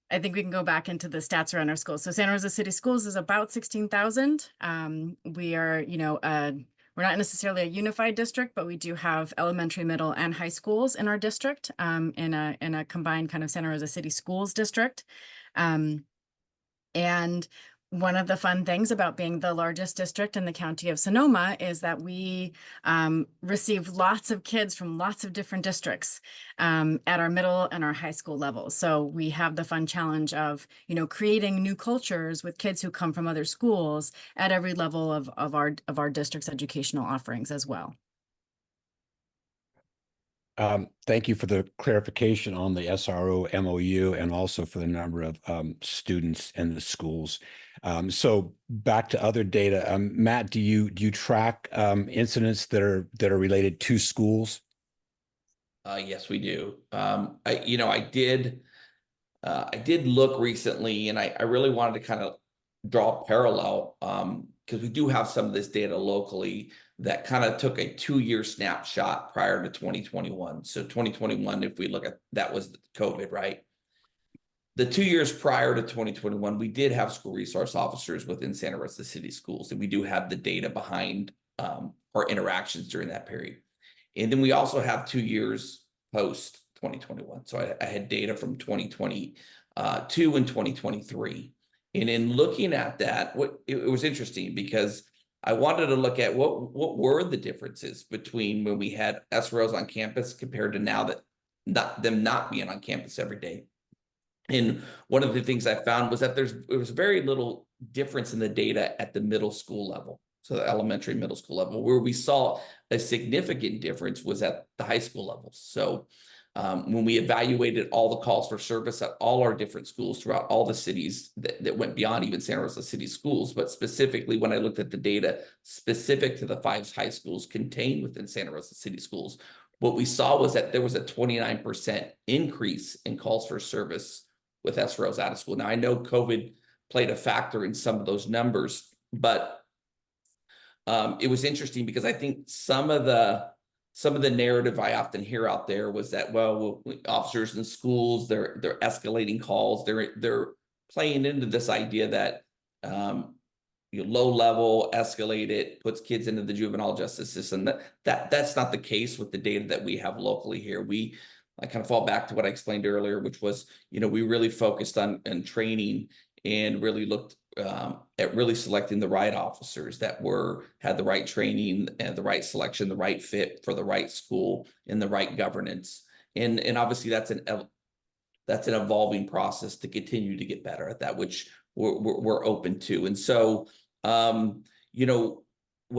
I think we can go back into the stats around our schools. So Santa Rosa City Schools is about 16,000. We are, we're not necessarily a unified district, but we do have elementary, middle, and high schools in our district, in a combined kind of Santa Rosa City Schools district. And one of the fun things about being the largest district in the county of Sonoma is that we receive lots of kids from lots of different districts at our middle and our high school levels. So we have the fun challenge of, creating new cultures with kids who come from other schools at every level of our district's educational offerings as well. Thank you for the clarification on the SRO MOU and also for the number of students in the schools. So back to other data, Matt, do you track incidents that are related to schools? Yes, we do. I did look recently, and I really wanted to kind of draw a parallel because we do have some of this data locally that kind of took a 2-year snapshot prior to 2021. So 2021, if we look at that, was COVID, right? The 2 years prior to 2021, we did have school resource officers within Santa Rosa City Schools, and we do have the data behind our interactions during that period. And then we also have 2 years post 2021. So I had data from 2022 and 2023. And in looking at that, it was interesting because I wanted to look at what were the differences between when we had SROs on campus compared to now that them not being on campus every day. And one of the things I found was that there was very little difference in the data at the middle school level. So the elementary, middle school level. Where we saw a significant difference was at the high school levels. So when we evaluated all the calls for service at all our different schools throughout all the cities that went beyond even Santa Rosa City schools, but specifically when I looked at the data specific to the 5 high schools contained within Santa Rosa City schools, what we saw was that there was a 29% increase in calls for service with SROs out of school. Now, I know COVID played a factor in some of those numbers, but it was interesting because I think some of the narrative I often hear out there was that, well, officers in schools, they're escalating calls, they're playing into this idea that low level, escalate it, puts kids into the juvenile justice system. That's not the case with the data that we have locally here. I kind of fall back to what I explained earlier, which was, we really focused on training and really looked at really selecting the right officers that had the right training and the right selection, the right fit for the right school and the right governance. And obviously that's an evolving process to continue to get better at that, which we're open to. And so, when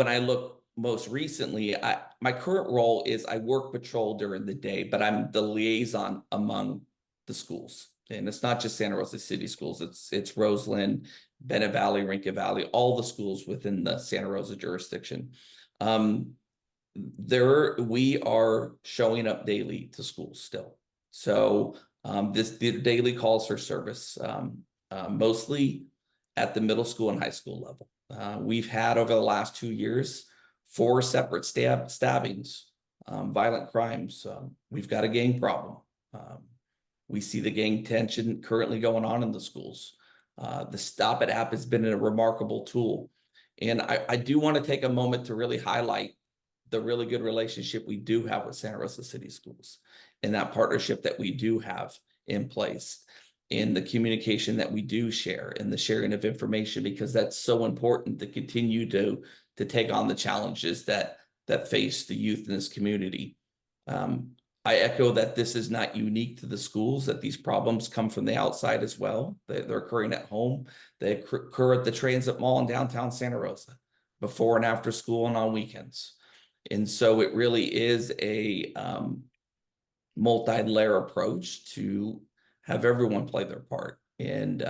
I look most recently, my current role is I work patrol during the day, but I'm the liaison among the schools. And it's not just Santa Rosa City schools, it's Roseland, Bennett Valley, Rinca Valley, all the schools within the Santa Rosa jurisdiction. We are showing up daily to schools still. So the daily calls for service, mostly at the middle school and high school level. We've had over the last 2 years 4 separate stabbings, violent crimes. We've got a gang problem. We see the gang tension currently going on in the schools. The Stop It app has been a remarkable tool. And I do want to take a moment to really highlight the really good relationship we do have with Santa Rosa City Schools and that partnership that we do have in place, in the communication that we do share and the sharing of information, because that's so important to continue to take on the challenges that face the youth in this community. I echo that this is not unique to the schools, that these problems come from the outside as well. They're occurring at home. They occur at the Transit Mall in downtown Santa Rosa, before and after school and on weekends. And so it really is a multi-layer approach to have everyone play their part. And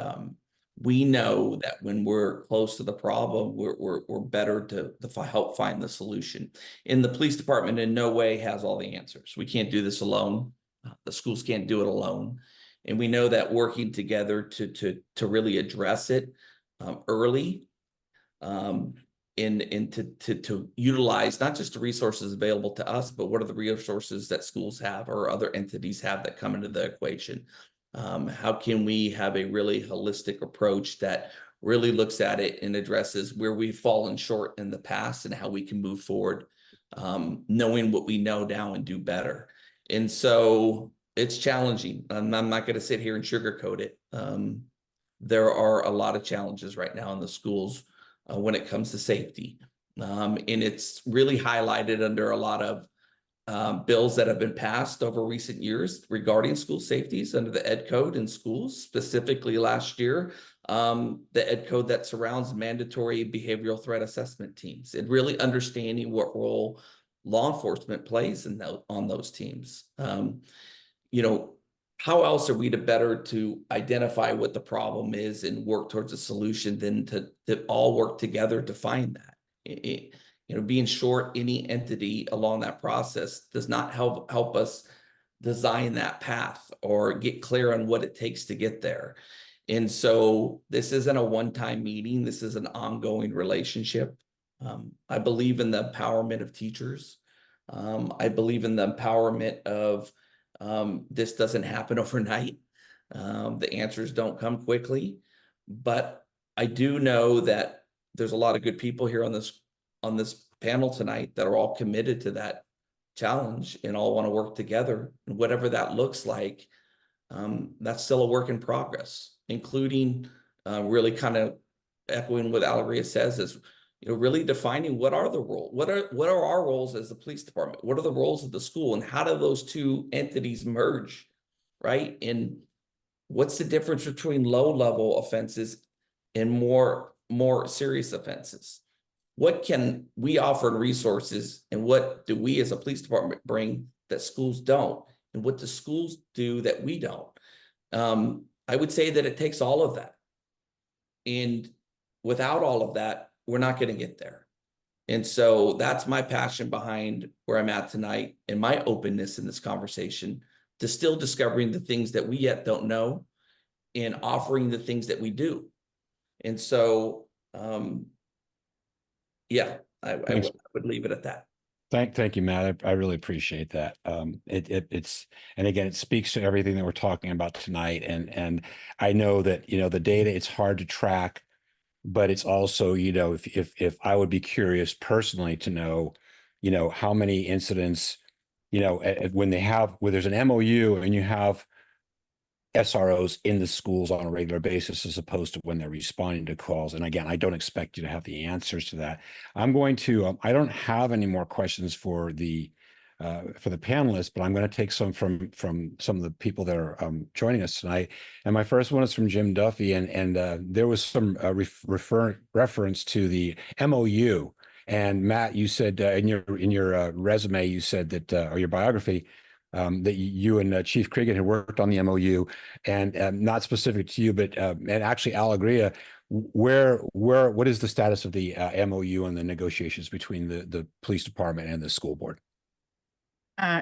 we know that when we're close to the problem, we're better to help find the solution. And the police department in no way has all the answers. We can't do this alone. The schools can't do it alone. And we know that working together to really address it early, and to utilize not just the resources available to us, but what are the resources that schools have or other entities have that come into the equation. How can we have a really holistic approach that really looks at it and addresses where we've fallen short in the past and how we can move forward, knowing what we know now and do better. And so it's challenging. I'm not going to sit here and sugarcoat it. There are a lot of challenges right now in the schools when it comes to safety. And it's really highlighted under a lot of bills that have been passed over recent years regarding school safeties under the Ed Code in schools, specifically last year, the Ed Code that surrounds mandatory behavioral threat assessment teams, and really understanding what role law enforcement plays on those teams. How else are we better to identify what the problem is and work towards a solution than to all work together to find that? Being short any entity along that process does not help us design that path or get clear on what it takes to get there. And so this isn't a one-time meeting. This is an ongoing relationship. I believe in the empowerment of teachers. I believe in the empowerment of this doesn't happen overnight. The answers don't come quickly, but I do know that there's a lot of good people here on this panel tonight that are all committed to that challenge and all want to work together. And whatever that looks like, that's still a work in progress, including really kind of echoing what Alaria says is, really defining what are the roles, what are our roles as the police department? What are the roles of the school, and how do those two entities merge, right? And what's the difference between low-level offenses and more serious offenses? What can we offer in resources, and what do we as a police department bring that schools don't? and what the schools do that we don't. I would say that it takes all of that. And without all of that, we're not going to get there. And so that's my passion behind where I'm at tonight, and my openness in this conversation to still discovering the things that we yet don't know and offering the things that we do. And so, yeah, I would leave it at that. Thank you, Matt. I really appreciate that. It's, and again, it speaks to everything that we're talking about tonight. And I know that, you know, the data, it's hard to track, but it's also, you know, if I would be curious personally to know, you know, how many incidents, you know, when there's an MOU and you have SROs in the schools on a regular basis, as opposed to when they're responding to calls. And again, I don't expect you to have the answers to that. I'm going to, I don't have any more questions for the panelists, but I'm going to take some from some of the people that are joining us tonight. And my first one is from Jim Duffy, and there was some reference to the MOU. And Matt, you said in your resume, you said that, or your biography, that you and Chief Cregan had worked on the MOU, and not specific to you, but and actually Alegria, what is the status of the MOU and the negotiations between the police department and the school board?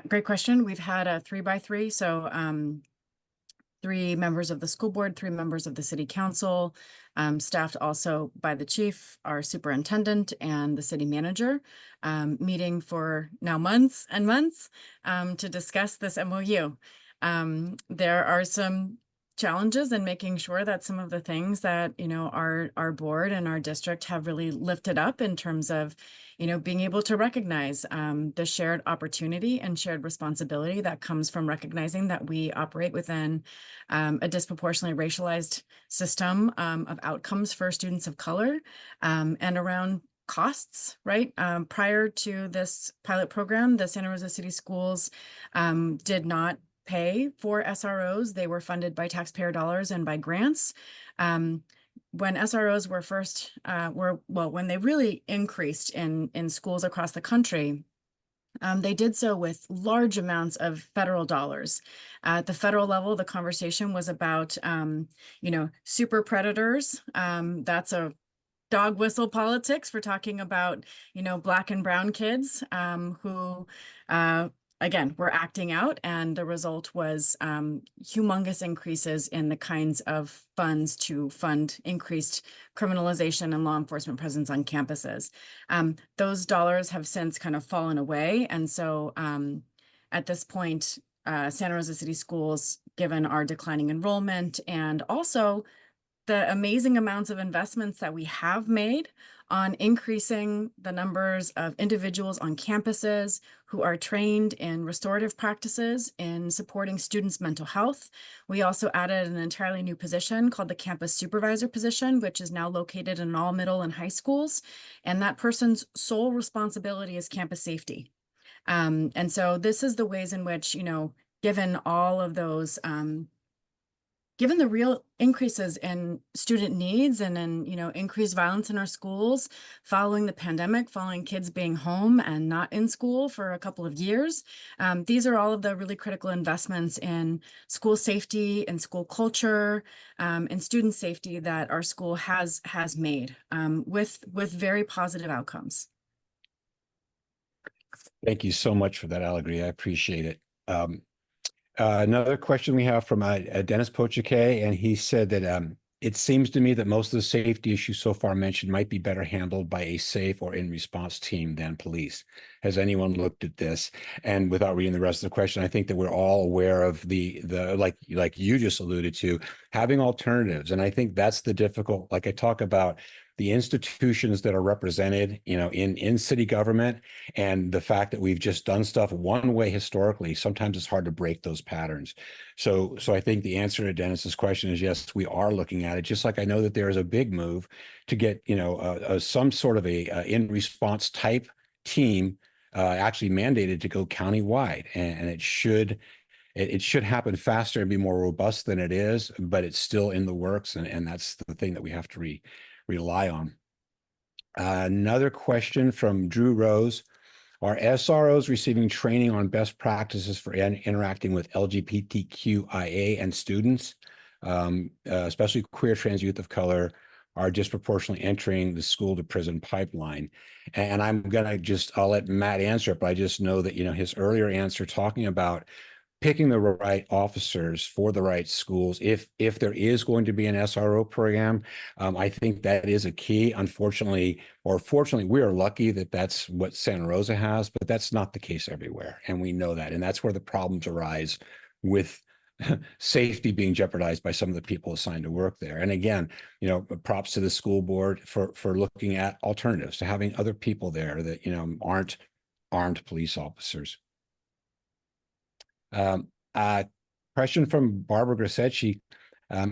Great question. We've had a 3x3, so 3 members of the school board, 3 members of the city council, staffed also by the chief, our superintendent, and the city manager, meeting for now months and months to discuss this MOU. There are some challenges in making sure that some of the things that, you know, our board and our district have really lifted up in terms of, you know, being able to recognize the shared opportunity and shared responsibility that comes from recognizing that we operate within a disproportionately racialized system of outcomes for students of color, and around costs, right? Prior to this pilot program, the Santa Rosa City Schools did not pay for SROs. They were funded by taxpayer dollars and by grants. When SROs were first, when they really increased in schools across the country, they did so with large amounts of federal dollars. At the federal level, the conversation was about, you know, super predators. That's a dog whistle politics for talking about, you know, Black and brown kids who, again, were acting out, and the result was humongous increases in the kinds of funds to fund increased criminalization and law enforcement presence on campuses. Those dollars have since kind of fallen away, and so at this point, Santa Rosa City Schools, given our declining enrollment and also the amazing amounts of investments that we have made on increasing the numbers of individuals on campuses who are trained in restorative practices in supporting students' mental health. We also added an entirely new position called the campus supervisor position, which is now located in all middle and high schools. And that person's sole responsibility is campus safety. And so this is the ways in which, you know, given all of those, given the real increases in student needs and in, you know, increased violence in our schools following the pandemic, following kids being home and not in school for a couple of years, these are all of the really critical investments in school safety and school culture and student safety that our school has made with very positive outcomes. Thank you so much for that, Alegria. I appreciate it. Another question we have from Dennis Pochake, and he said that it seems to me that most of the safety issues so far mentioned might be better handled by a safe or in-response team than police. Has anyone looked at this? And without reading the rest of the question, I think that we're all aware of the like you just alluded to, having alternatives. And I think that's the difficult, like I talk about the institutions that are represented, you know, in city government, and the fact that we've just done stuff one way historically, sometimes it's hard to break those patterns. So I think the answer to Dennis's question is yes, we are looking at it. Just like I know that there is a big move to get, you know, some sort of a in response type team actually mandated to go countywide, and it should happen faster and be more robust than it is, but it's still in the works, and that's the thing that we have to rely on. Another question from Drew Rose. Are SROs receiving training on best practices for interacting with LGBTQIA and students, especially queer, trans youth of color, are disproportionately entering the school to prison pipeline? And I'm gonna I'll let Matt answer it, but I just know that, his earlier answer talking about picking the right officers for the right schools. If there is going to be an SRO program, I think that is a key. Unfortunately, or fortunately, we are lucky that that's what Santa Rosa has, but that's not the case everywhere, and we know that, and that's where the problems arise with safety being jeopardized by some of the people assigned to work there. And again, props to the school board for looking at alternatives to having other people there that aren't armed police officers. Question from Barbara Grassetti.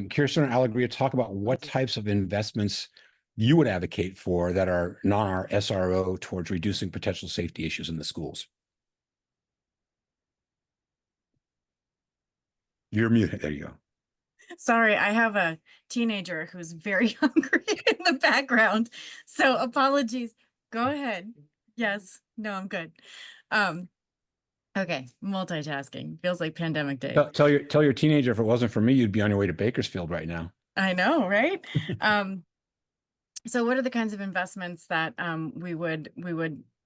Kirsten and Allegria, talk about what types of investments you would advocate for that are non-SRO towards reducing potential safety issues in the schools. You're muted. There you go. Sorry, I have a teenager who's very hungry in the background. So apologies. Go ahead. Yes. No, I'm good. Okay, multitasking. Feels like pandemic days. Tell your teenager, if it wasn't for me, you'd be on your way to Bakersfield right now. I know, right? So what are the kinds of investments that we would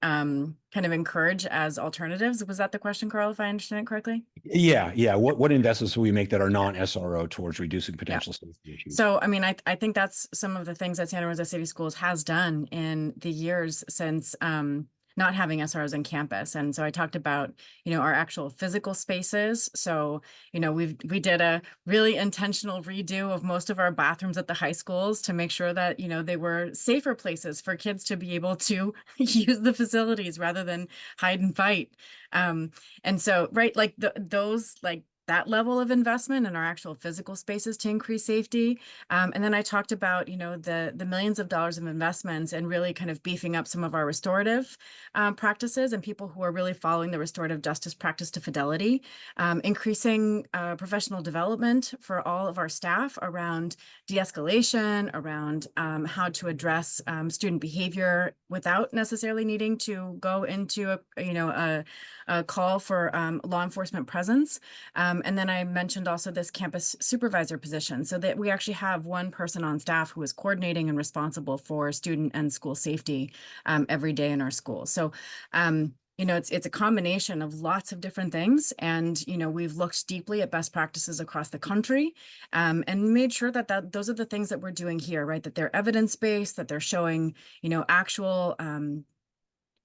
kind of encourage as alternatives? Was that the question, Carl, if I understand it correctly? Yeah. What investments will we make that are non-SRO towards reducing potential safety issues? So, I mean, I think that's some of the things that Santa Rosa City Schools has done in the years since not having SROs in campus. And so I talked about, our actual physical spaces. So, we did a really intentional redo of most of our bathrooms at the high schools to make sure that, they were safer places for kids to be able to use the facilities rather than hide and fight. And so, right, like that level of investment in our actual physical spaces to increase safety. And then I talked about, the millions of dollars of investments and really kind of beefing up some of our restorative practices and people who are really following the restorative justice practice to fidelity, increasing professional development for all of our staff around de-escalation, around how to address student behavior without necessarily needing to go into a call for law enforcement presence. And then I mentioned also this campus supervisor position, so that we actually have one person on staff who is coordinating and responsible for student and school safety every day in our schools. So, it's a combination of lots of different things. And, we've looked deeply at best practices across the country and made sure that those are the things that we're doing here, right? That they're evidence-based, that they're showing, actual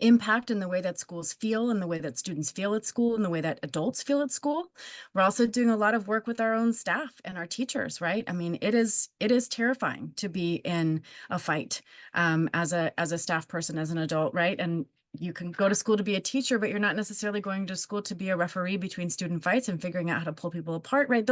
impact in the way that schools feel and the way that students feel at school and the way that adults feel at school. We're also doing a lot of work with our own staff and our teachers, right? I mean, it is terrifying to be in a fight as a staff person, as an adult, right? And you can go to school to be a teacher, but you're not necessarily going to school to be a referee between student fights and figuring out how to pull people apart, right?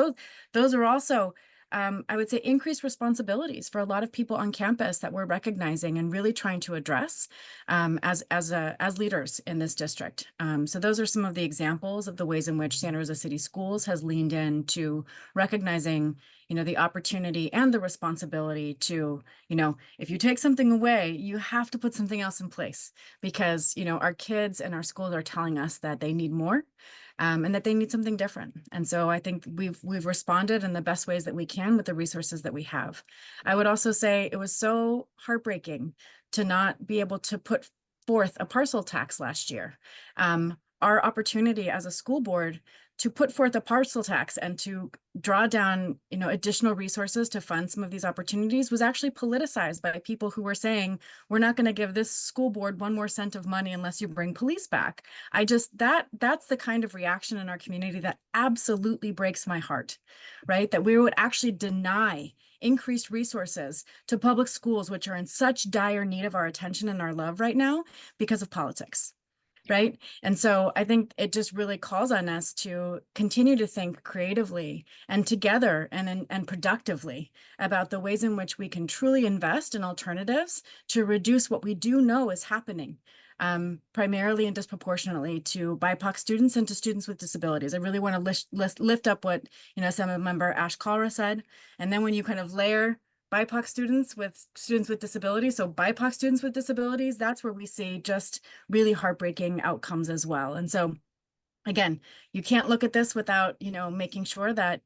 Those are also I would say increased responsibilities for a lot of people on campus that we're recognizing and really trying to address as leaders in this district. So those are some of the examples of the ways in which Santa Rosa City Schools has leaned into recognizing, the opportunity and the responsibility to, if you take something away, you have to put something else in place because, our kids and our schools are telling us that they need more. And that they need something different. And so I think we've responded in the best ways that we can with the resources that we have. I would also say it was so heartbreaking to not be able to put forth a parcel tax last year. Our opportunity as a school board to put forth a parcel tax and to draw down, additional resources to fund some of these opportunities was actually politicized by people who were saying, we're not going to give this school board 1 more cent of money unless you bring police back. That's the kind of reaction in our community that absolutely breaks my heart, right? That we would actually deny increased resources to public schools, which are in such dire need of our attention and our love right now because of politics. Right. And so I think it just really calls on us to continue to think creatively and together and productively about the ways in which we can truly invest in alternatives to reduce what we do know is happening, primarily and disproportionately to BIPOC students and to students with disabilities. I really want to lift up what, Assemblymember Ash Kalra said. And then when you kind of layer BIPOC students with disabilities. So BIPOC students with disabilities, that's where we see just really heartbreaking outcomes as well. And so again, you can't look at this without, you know, making sure that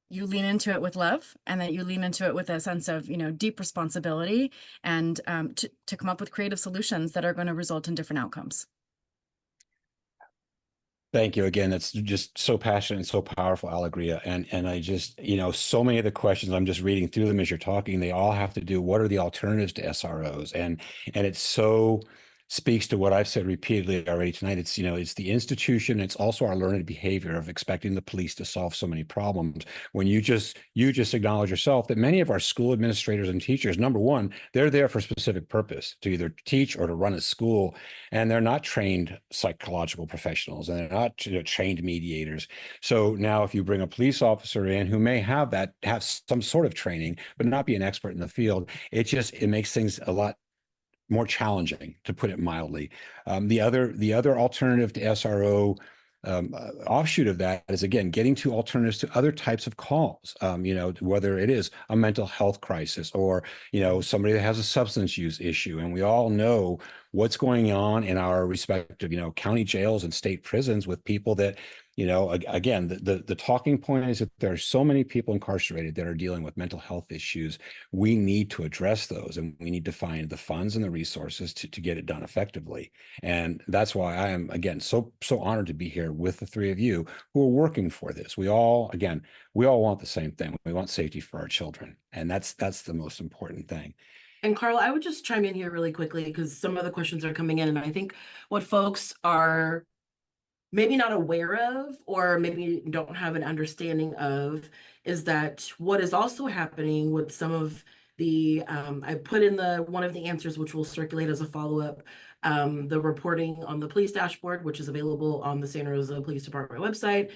you lean into it with love and that you lean into it with a sense of, you know, deep responsibility and to come up with creative solutions that are going to result in different outcomes. Thank you again. That's just so passionate and so powerful, Alegria. And I just, you know, so many of the questions, I'm just reading through them as you're talking, they all have to do, what are the alternatives to SROs? And it so speaks to what I've said repeatedly already tonight. It's, you know, it's the institution. It's also our learned behavior of expecting the police to solve so many problems. When you just acknowledge yourself that many of our school administrators and teachers, number one, they're there for a specific purpose, to either teach or to run a school. And they're not trained psychological professionals, and they're not, you know, trained mediators. So now if you bring a police officer in who may have some sort of training, but not be an expert in the field, it makes things a lot more challenging, to put it mildly. The other alternative to SRO offshoot of that is, again, getting to alternatives to other types of calls, you know, whether it is a mental health crisis or, you know, somebody that has a substance use issue. And we all know what's going on in our respective, you know, county jails and state prisons with people that, you know, again, the talking point is that there are so many people incarcerated that are dealing with mental health issues. We need to address those, and we need to find the funds and the resources to get it done effectively. And that's why I am, again, so honored to be here with the three of you who are working for this. We all want the same thing. We want safety for our children, and that's the most important thing. And Carl, I would just chime in here really quickly because some of the questions are coming in, and I think what folks are maybe not aware of, or maybe don't have an understanding of, is that what is also happening with some of the, I put in one of the answers, which will circulate as a follow-up, the reporting on the police dashboard, which is available on the Santa Rosa Police Department website,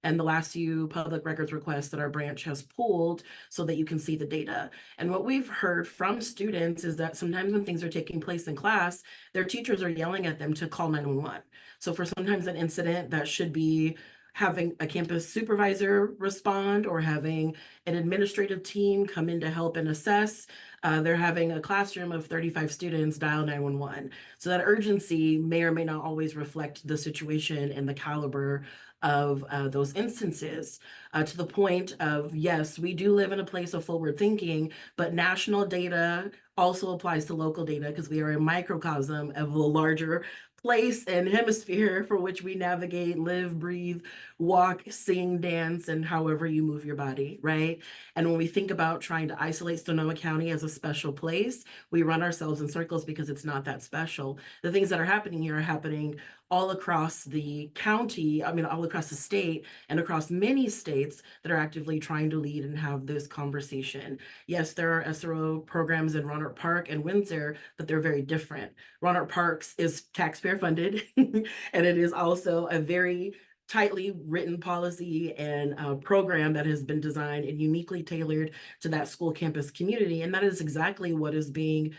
and the last few public records requests that our branch has pulled so that you can see the data. And what we've heard from students is that sometimes when things are taking place in class, their teachers are yelling at them to call 911. So for sometimes an incident that should be having a campus supervisor respond or having an administrative team come in to help and assess, they're having a classroom of 35 students dial 911. So that urgency may or may not always reflect the situation and the caliber of those instances, to the point of, yes, we do live in a place of forward thinking, but national data also applies to local data because we are a microcosm of a larger place and hemisphere for which we navigate, live, breathe, walk, sing, dance, and however you move your body, right? And when we think about trying to isolate Sonoma County as a special place, we run ourselves in circles because it's not that special. The things that are happening here are happening all across the county, I mean, all across the state and across many states that are actively trying to lead and have this conversation. Yes, there are SRO programs in Rohnert Park and Windsor, but they're very different. Rohnert Parks is taxpayer funded, and it is also a very tightly written policy and program that has been designed and uniquely tailored to that school campus community. And that is exactly what is being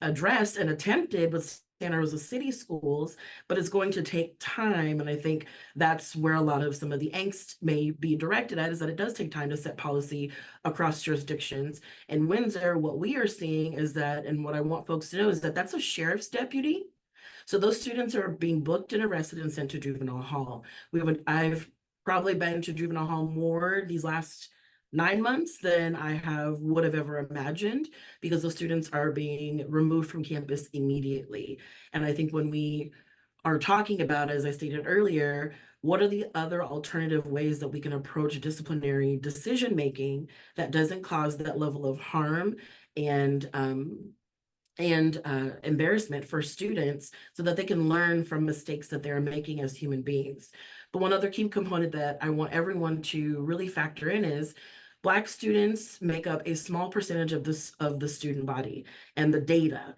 addressed and attempted with Santa Rosa City Schools, but it's going to take time. And I think that's where a lot of some of the angst may be directed at, is that it does take time to set policy across jurisdictions. In Windsor, what we are seeing is that, and what I want folks to know is that that's a sheriff's deputy. So those students are being booked and arrested and sent to juvenile hall. I've probably been to juvenile hall more these last 9 months than I would have ever imagined, because those students are being removed from campus immediately. And I think when we are talking about, as I stated earlier, what are the other alternative ways that we can approach disciplinary decision making that doesn't cause that level of harm and embarrassment for students, so that they can learn from mistakes that they're making as human beings. But one other key component that I want everyone to really factor in is Black students make up a small percentage of the student body, and the data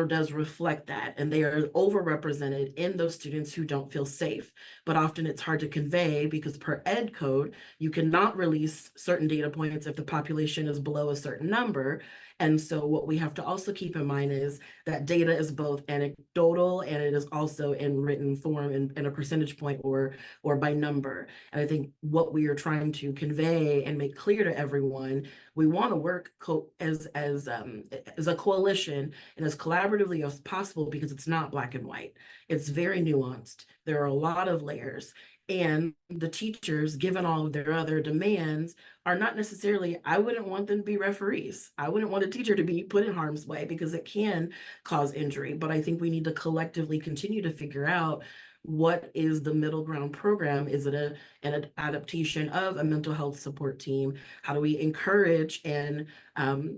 does reflect that, and they are overrepresented in those students who don't feel safe. But often it's hard to convey because per ed code, you cannot release certain data points if the population is below a certain number. And so what we have to also keep in mind is that data is both anecdotal and it is also in written form in a percentage point or by number. And I think what we are trying to convey and make clear clear to everyone, we want to work as a coalition and as collaboratively as possible, because it's not black and white. It's very nuanced. There are a lot of layers. And the teachers, given all of their other demands, are not necessarily, I wouldn't want them to be referees. I wouldn't want a teacher to be put in harm's way, because it can cause injury. But I think we need to collectively continue to figure out, what is the middle ground program? Is it an adaptation of a mental health support team? How do we encourage and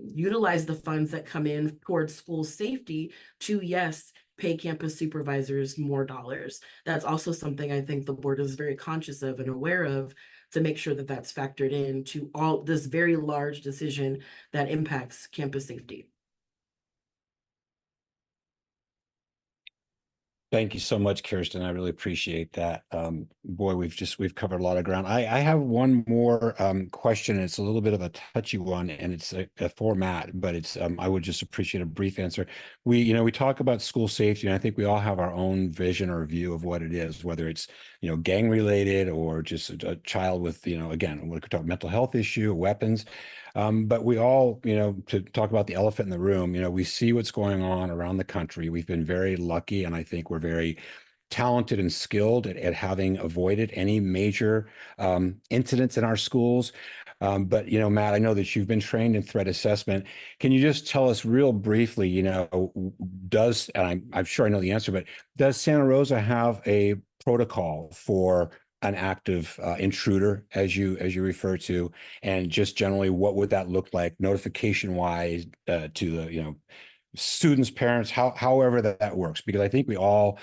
utilize the funds that come in towards school safety to, yes, pay campus supervisors more dollars? That's also something I think the board is very conscious of and aware of, to make sure that that's factored into all this very large decision that impacts campus safety. Thank you so much, Kirsten. I really appreciate that. Boy, we've covered a lot of ground. I have one more question. It's a little bit of a touchy one, and it's a format, but it's I would just appreciate a brief answer. We talk about school safety, and I think we all have our own vision or view of what it is, whether it's gang related or just a child with again, we could talk mental health issue, weapons. But we all, to talk about the elephant in the room, we see what's going on around the country. We've been very lucky, and I think we're very talented and skilled at having avoided any major incidents in our schools. But, Matt, I know that you've been trained in threat assessment. Can you just tell us real briefly, and I'm sure I know the answer, but does Santa Rosa have a protocol for an active intruder, as you refer to, and just generally, what would that look like notification wise to the students, parents, however that works? Because I think we all,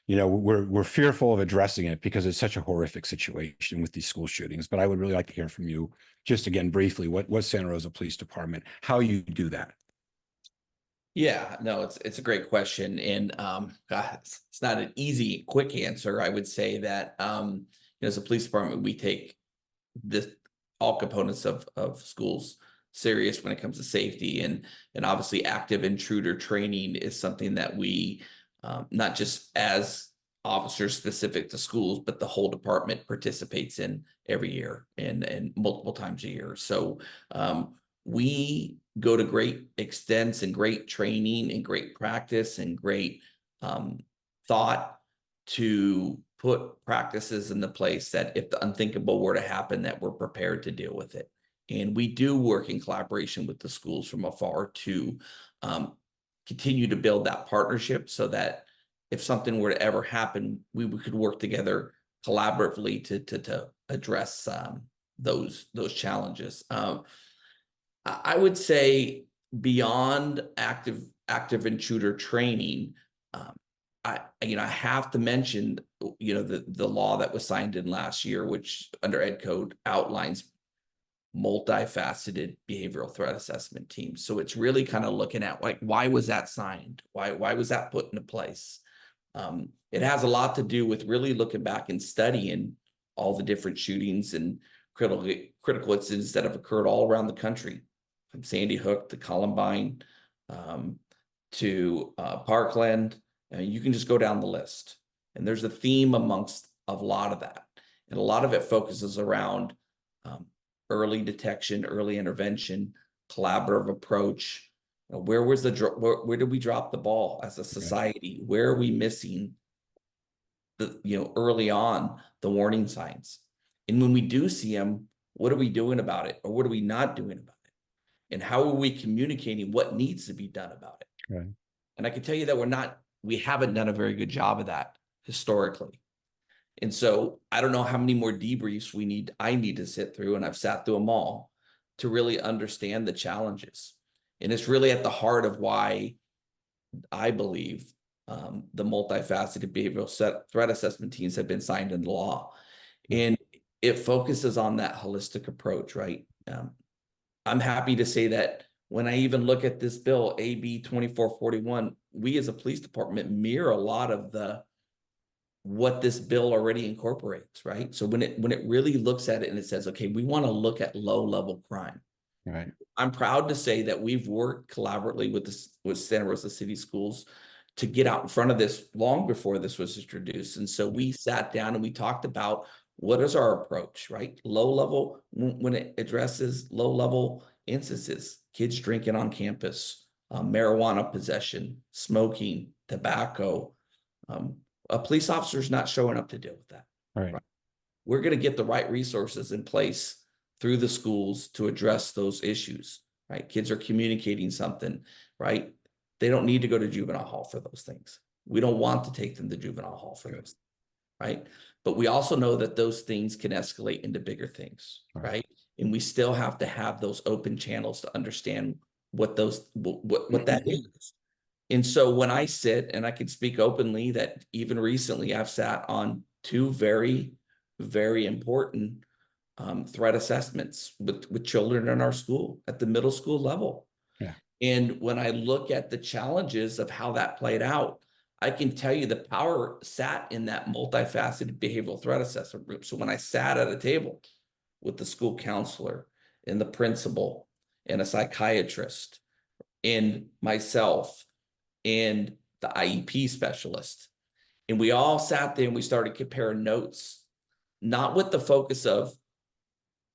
we're fearful of addressing it because it's such a horrific situation with these school shootings. But I would really like to hear from you, just again briefly, what Santa Rosa Police Department, how you do that. Yeah, no, it's a great question, and God, it's not an easy, quick answer. I would say that as a police department, we take all components of schools serious when it comes to safety, and obviously active intruder training is something that we not just as officers specific to schools, but the whole department participates in every year and multiple times a year. So we go to great extents and great training and great practice and great thought to put practices into place that if the unthinkable were to happen, that we're prepared to deal with it. And we do work in collaboration with the schools from afar to continue to build that partnership, so that if something were to ever happen, we could work together collaboratively to address those challenges. I would say beyond active intruder training, I have to mention the law that was signed in last year, which under Ed Code outlines multifaceted behavioral threat assessment teams. So it's really kind of looking at why was that signed? Why was that put into place? It has a lot to do with really looking back and studying all the different shootings and critical incidents that have occurred all around the country, from Sandy Hook to Columbine to Parkland. You can just go down the list, and there's a theme amongst a lot of that, and a lot of it focuses around early detection, early intervention, collaborative approach. Where did we drop the ball as a society? Where are we missing early on the warning signs? And when we do see them, what are we doing about it, or what are we not doing about it? And how are we communicating what needs to be done about it? Right. And I can tell you that we haven't done a very good job of that historically. And so I don't know how many more debriefs I need to sit through, and I've sat through them all, to really understand the challenges. And it's really at the heart of why I believe the multifaceted behavioral threat assessment teams have been signed into law. And it focuses on that holistic approach, right? I'm happy to say that when I even look at this bill, AB 2441, we as a police department mirror a lot of what this bill already incorporates, right? So when it really looks at it and it says, okay, we want to look at low-level crime. Right. I'm proud to say that we've worked collaboratively with Santa Rosa City Schools to get out in front of this long before this was introduced. And so we sat down and we talked about What is our approach, right? Low level, when it addresses low level instances, kids drinking on campus, marijuana possession, smoking, tobacco, a police officer's not showing up to deal with that. Right. We're going to get the right resources in place through the schools to address those issues, right? Kids are communicating something, right? They don't need to go to juvenile hall for those things. We don't want to take them to juvenile hall for those, right? But we also know that those things can escalate into bigger things, right? And we still have to have those open channels to understand what those what that is. And so when I sit, and I can speak openly that even recently I've sat on two very, very important threat assessments with children in our school at the middle school level. Yeah. And when I look at the challenges of how that played out, I can tell you the power sat in that multifaceted behavioral threat assessment group. So when I sat at a table with the school counselor and the principal and a psychiatrist and myself and the IEP specialist, and we all sat there and we started comparing notes, not with the focus of,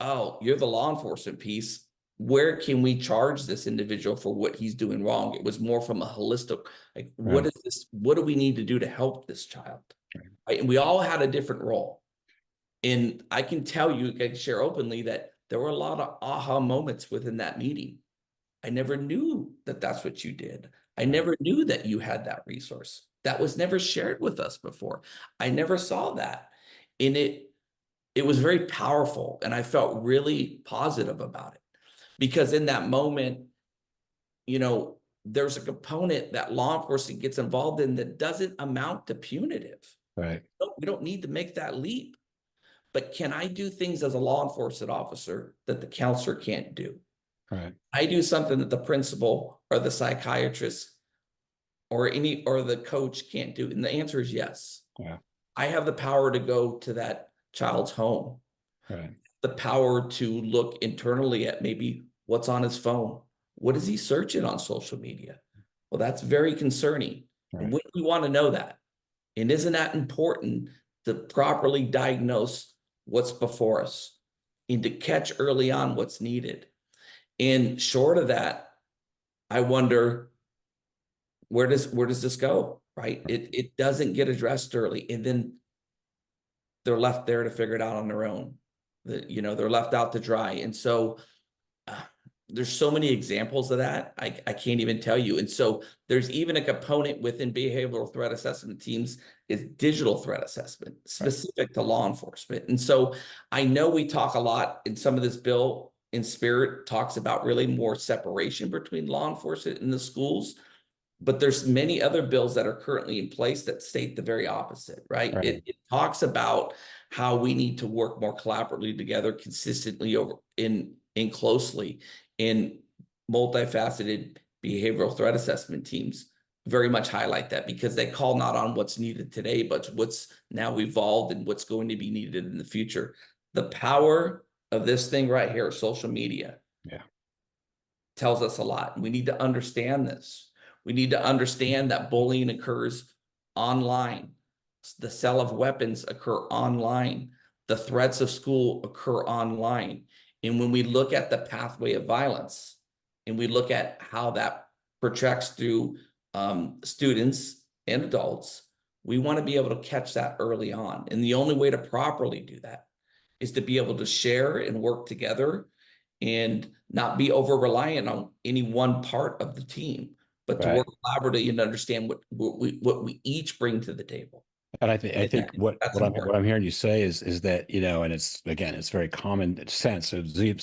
oh, you're the law enforcement piece, where can we charge this individual for what he's doing wrong? It was more from a holistic, like, what is this? What do we need to do to help this child? Right? And we all had a different role. And I can tell you, I can share openly that there were a lot of aha moments within that meeting. I never knew that that's what you did. I never knew that you had that resource. That was never shared with us before. I never saw that. And it was very powerful. And I felt really positive about it. Because in that moment, you know, there's a component that law enforcement gets involved in that doesn't amount to punitive. Right. We don't need to make that leap. But can I do things as a law enforcement officer that the counselor can't do? Right. I do something that the principal or the psychiatrist or the coach can't do. And the answer is yes. Yeah. I have the power to go to that child's home. Right. The power to look internally at maybe what's on his phone. What is he searching on social media? Well, that's very concerning. Right. And wouldn't we want to know that? And isn't that important to properly diagnose what's before us and to catch early on what's needed? And short of that, I wonder, where does this go? Right? It doesn't get addressed early, and then they're left there to figure it out on their own. They're left out to dry. And so there's so many examples of that. I can't even tell you. And so there's even a component within behavioral threat assessment teams is digital threat assessment specific to law enforcement. And so I know we talk a lot in some of this bill in spirit talks about really more separation between law enforcement and the schools. But there's many other bills that are currently in place that state the very opposite, right? It talks about how we need to work more collaboratively together, consistently in closely in multifaceted behavioral threat assessment teams. Very much highlight that because they call not on what's needed today, but what's now evolved and what's going to be needed in the future. The power of this thing right here, social media, tells us a lot. We need to understand this. We need to understand that bullying occurs online. The sale of weapons occur online. The threats of school occur online. And when we look at the pathway of violence and we look at how that projects through students and adults, we want to be able to catch that early on. And the only way to properly do that is to be able to share and work together and not be over reliant on any one part of the team, but to work collaboratively and understand what we each bring to the table. And I think what I'm hearing you say is that, and it's very common sense. So ZIP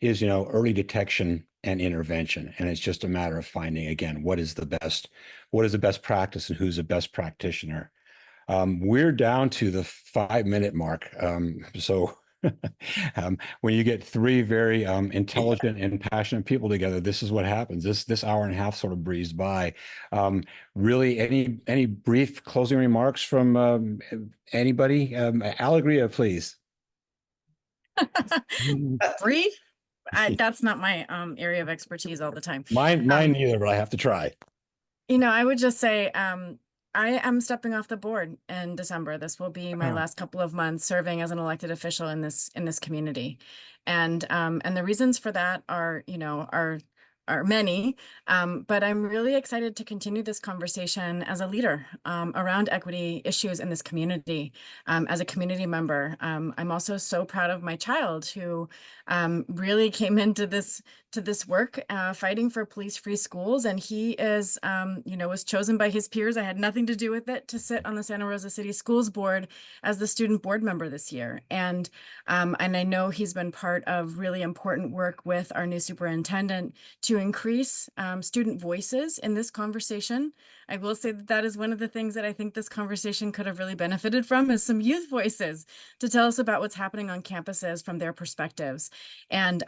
is, early detection and intervention. And it's just a matter of finding, again, what is the best practice and who's the best practitioner. We're down to the 5-minute mark. So when you get three very intelligent and passionate people together, this is what happens. This hour and a half sort of breezed by. Really, any brief closing remarks from anybody? Alegria, please. Brief? That's not my area of expertise all the time. Mine neither, but I have to try. I would just say, I am stepping off the board in December. This will be my Oh. last couple of months serving as an elected official in this community. And the reasons for that are, are many, but I'm really excited to continue this conversation as a leader around equity issues in this community. As a community member, I'm also so proud of my child who really came into this work fighting for police-free schools, and he is, was chosen by his peers. I had nothing to do with it, to sit on the Santa Rosa City Schools Board as the student board member this year, and I know he's been part of really important work with our new superintendent to increase student voices in this conversation. I will say that that is one of the things that I think this conversation could have really benefited from, is some youth voices to tell us about what's happening on campuses from their perspectives. And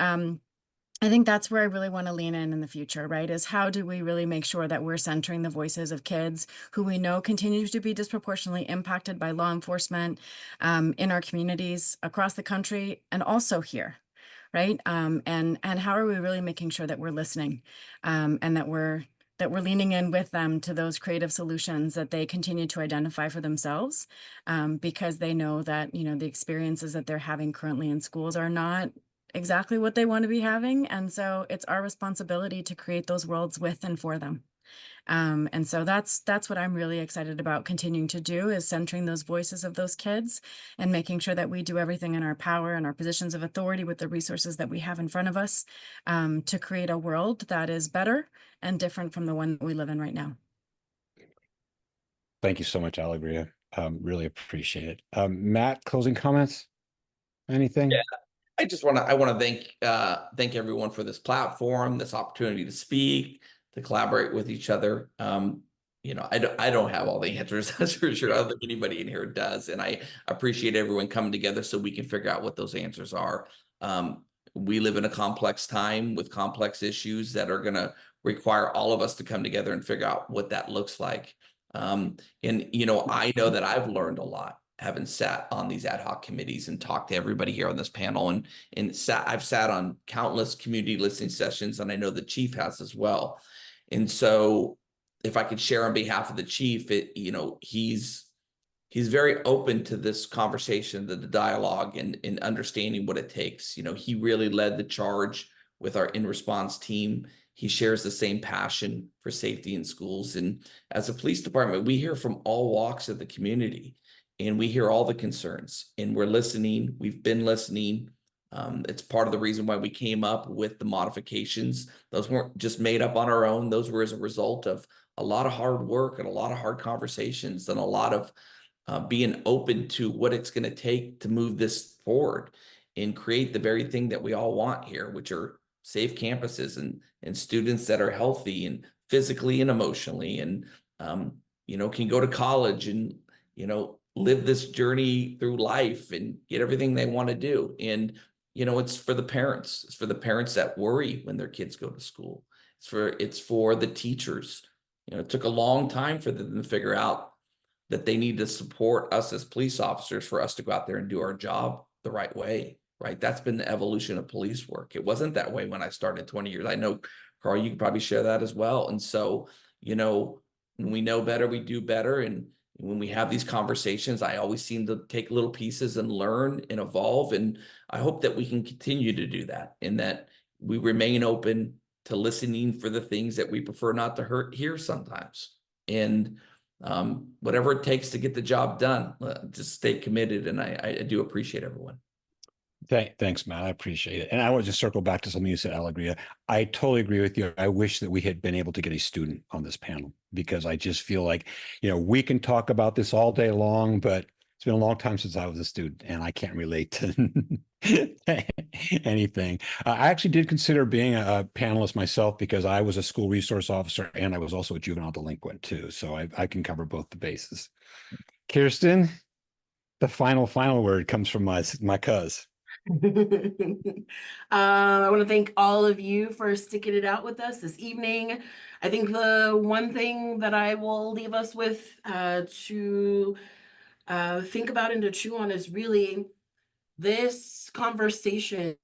I think that's where I really want to lean in the future, right? Is how do we really make sure that we're centering the voices of kids who we know continue to be disproportionately impacted by law enforcement in our communities across the country and also here, right? And how are we really making sure that we're listening and that we're leaning in with them to those creative solutions that they continue to identify for themselves, because they know that, the experiences that they're having currently in schools are not exactly what they want to be having. And so it's our responsibility to create those worlds with and for them. And so that's what I'm really excited about continuing to do, is centering those voices of those kids and making sure that we do everything in our power and our positions of authority with the resources that we have in front of us to create a world that is better and different from the one that we live in right now. Thank you so much, Alegria. Really appreciate it. Matt, closing comments? Anything? Yeah. I want to thank everyone for this platform, this opportunity to speak, to collaborate with each other. I don't have all the answers, that's for sure. I don't think anybody in here does, and I appreciate everyone coming together so we can figure out what those answers are. We live in a complex time with complex issues that are going to require all of us to come together and figure out what that looks like. And I know that I've learned a lot having sat on these ad hoc committees and talked to everybody here on this panel, and I've sat on countless community listening sessions, and I know the chief has as well. And so if I could share on behalf of the chief, he's very open to this conversation, the dialogue, and understanding what it takes. He really led the charge with our in-response team. He shares the same passion for safety in schools. And as a police department, we hear from all walks of the community, and we hear all the concerns, and we're listening. We've been listening. It's part of the reason why we came up with the modifications. Those weren't just made up on our own. Those were as a result of a lot of hard work and a lot of hard conversations and a lot of being open to what it's going to take to move this forward and create the very thing that we all want here, which are safe campuses and students that are healthy and physically and emotionally, and can go to college and live this journey through life and get everything they want to do. And it's for the parents. It's for the parents that worry when their kids go to school. It's for the teachers. It took a long time for them to figure out that they need to support us as police officers for us to go out there and do our job the right way, right? That's been the evolution of police work. It wasn't that way when I started 20 years. I know, Carl, you could probably share that as well. And so, when we know better, we do better. And when we have these conversations, I always seem to take little pieces and learn and evolve. And I hope that we can continue to do that, and that we remain open to listening for the things that we prefer not to hear sometimes. And whatever it takes to get the job done, just stay committed. And I do appreciate everyone. Thanks, Matt. I appreciate it. And I want to just circle back to something you said, Alegria. I totally agree with you. I wish that we had been able to get a student on this panel, because I just feel like, we can talk about this all day long, but it's been a long time since I was a student and I can't relate to anything. I actually did consider being a panelist myself, because I was a school resource officer and I was also a juvenile delinquent too. So I can cover both the bases. Kirsten, the final word comes from my cuz. I want to thank all of you for sticking it out with us this evening. I think the one thing that I will leave us with to think about and to chew on is really this conversation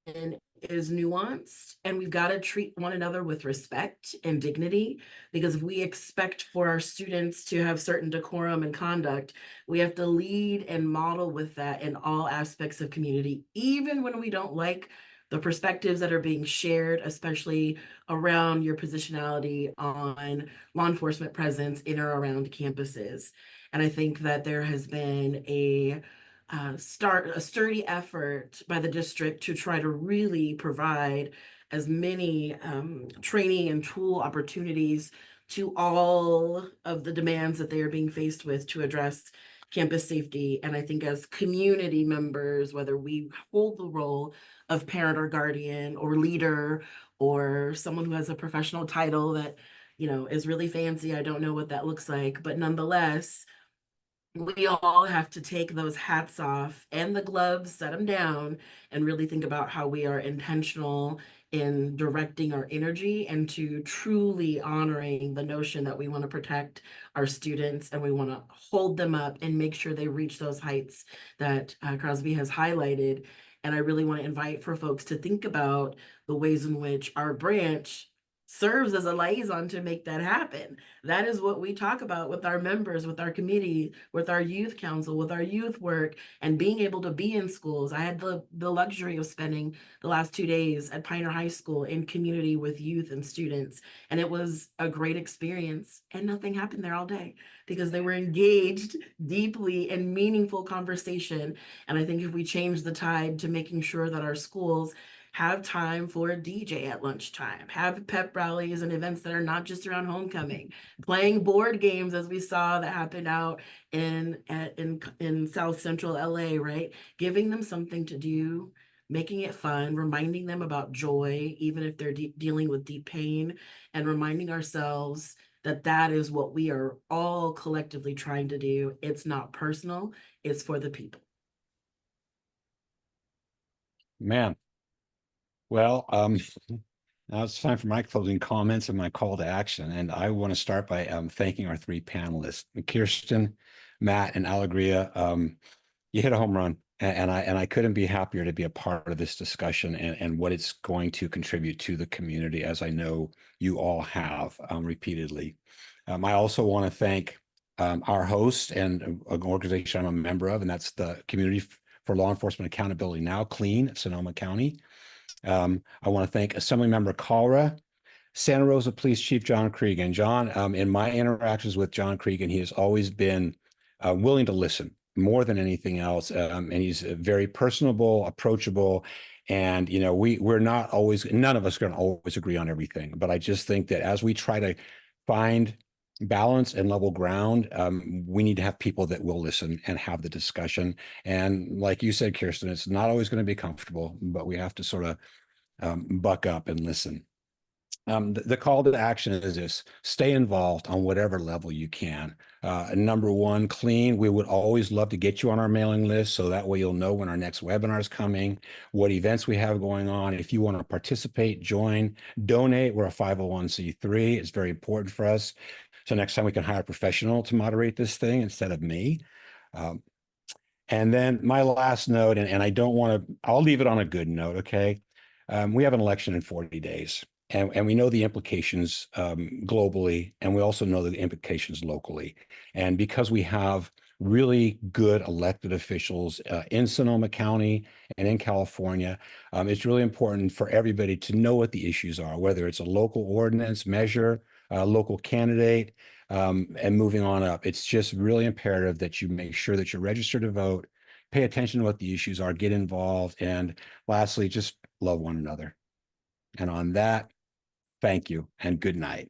is nuanced, and we've got to treat one another with respect and dignity, because if we expect for our students to have certain decorum and conduct, we have to lead and model with that in all aspects of community, even when we don't like the perspectives that are being shared, especially around your positionality on law enforcement presence in or around campuses. And I think that there has been a sturdy effort by the district to try to really provide as many training and tool opportunities to all of the demands that they are being faced with to address campus safety. And I think as community members, whether we hold the role of parent or guardian or leader or someone who has a professional title that, you know, is really fancy, I don't know what that looks like, but nonetheless, we all have to take those hats off and the gloves, set them down, and really think about how we are intentional in directing our energy and to truly honoring the notion that we want to protect our students and we want to hold them up and make sure they reach those heights that Crosby has highlighted. And I really want to invite for folks to think about the ways in which our branch serves as a liaison to make that happen. That is what we talk about with our members, with our committee, with our youth council, with our youth work, and being able to be in schools. I had the luxury of spending the last 2 days at Pioneer High School in community with youth and students, and it was a great experience. And nothing happened there all day because they were engaged deeply in meaningful conversation. And I think if we change the tide to making sure that our schools have time for a DJ at lunchtime, have pep rallies and events that are not just around homecoming, playing board games as we saw that happened out in South Central LA, right? Giving them something to do, making it fun, reminding them about joy, even if they're dealing with deep pain, and reminding ourselves that that is what we are all collectively trying to do. It's not personal, it's for the people. Man. Well, now it's time for my closing comments and my call to action. And I want to start by thanking our three panelists, Kirsten, Matt, and Alegria. You hit a home run, and I couldn't be happier to be a part of this discussion and what it's going to contribute to the community, as I know you all have repeatedly. I also want to thank our host and an organization I'm a member of, and that's the Community for Law Enforcement Accountability Now, CLEAN, Sonoma County. I want to thank Assemblymember Kalra, Santa Rosa Police Chief John Cregan. John, in my interactions with John Cregan, he has always been willing to listen more than anything else, and he's very personable, approachable, and you know we're not always, none of us are going to always agree on everything, but I just think that as we try to find balance and level ground, we need to have people that will listen and have the discussion. And like you said, Kirsten, it's not always going to be comfortable, but we have to sort of buck up and listen. The call to action is this: stay involved on whatever level you can. Number one, CLEAN. We would always love to get you on our mailing list, so that way you'll know when our next webinar is coming, what events we have going on. If you want to participate, join, donate. We're a 501c3. It's very important for us. So next time we can hire a professional to moderate this thing instead of me. And then my last note, and I don't want to, I'll leave it on a good note, okay? We have an election in 40 days. And we know the implications globally, and we also know the implications locally. And because we have really good elected officials in Sonoma County and in California, it's really important for everybody to know what the issues are, whether it's a local ordinance measure, a local candidate, and moving on up. It's just really imperative that you make sure that you're registered to vote, pay attention to what the issues are, get involved, and lastly, just love one another. And on that, thank you and good night.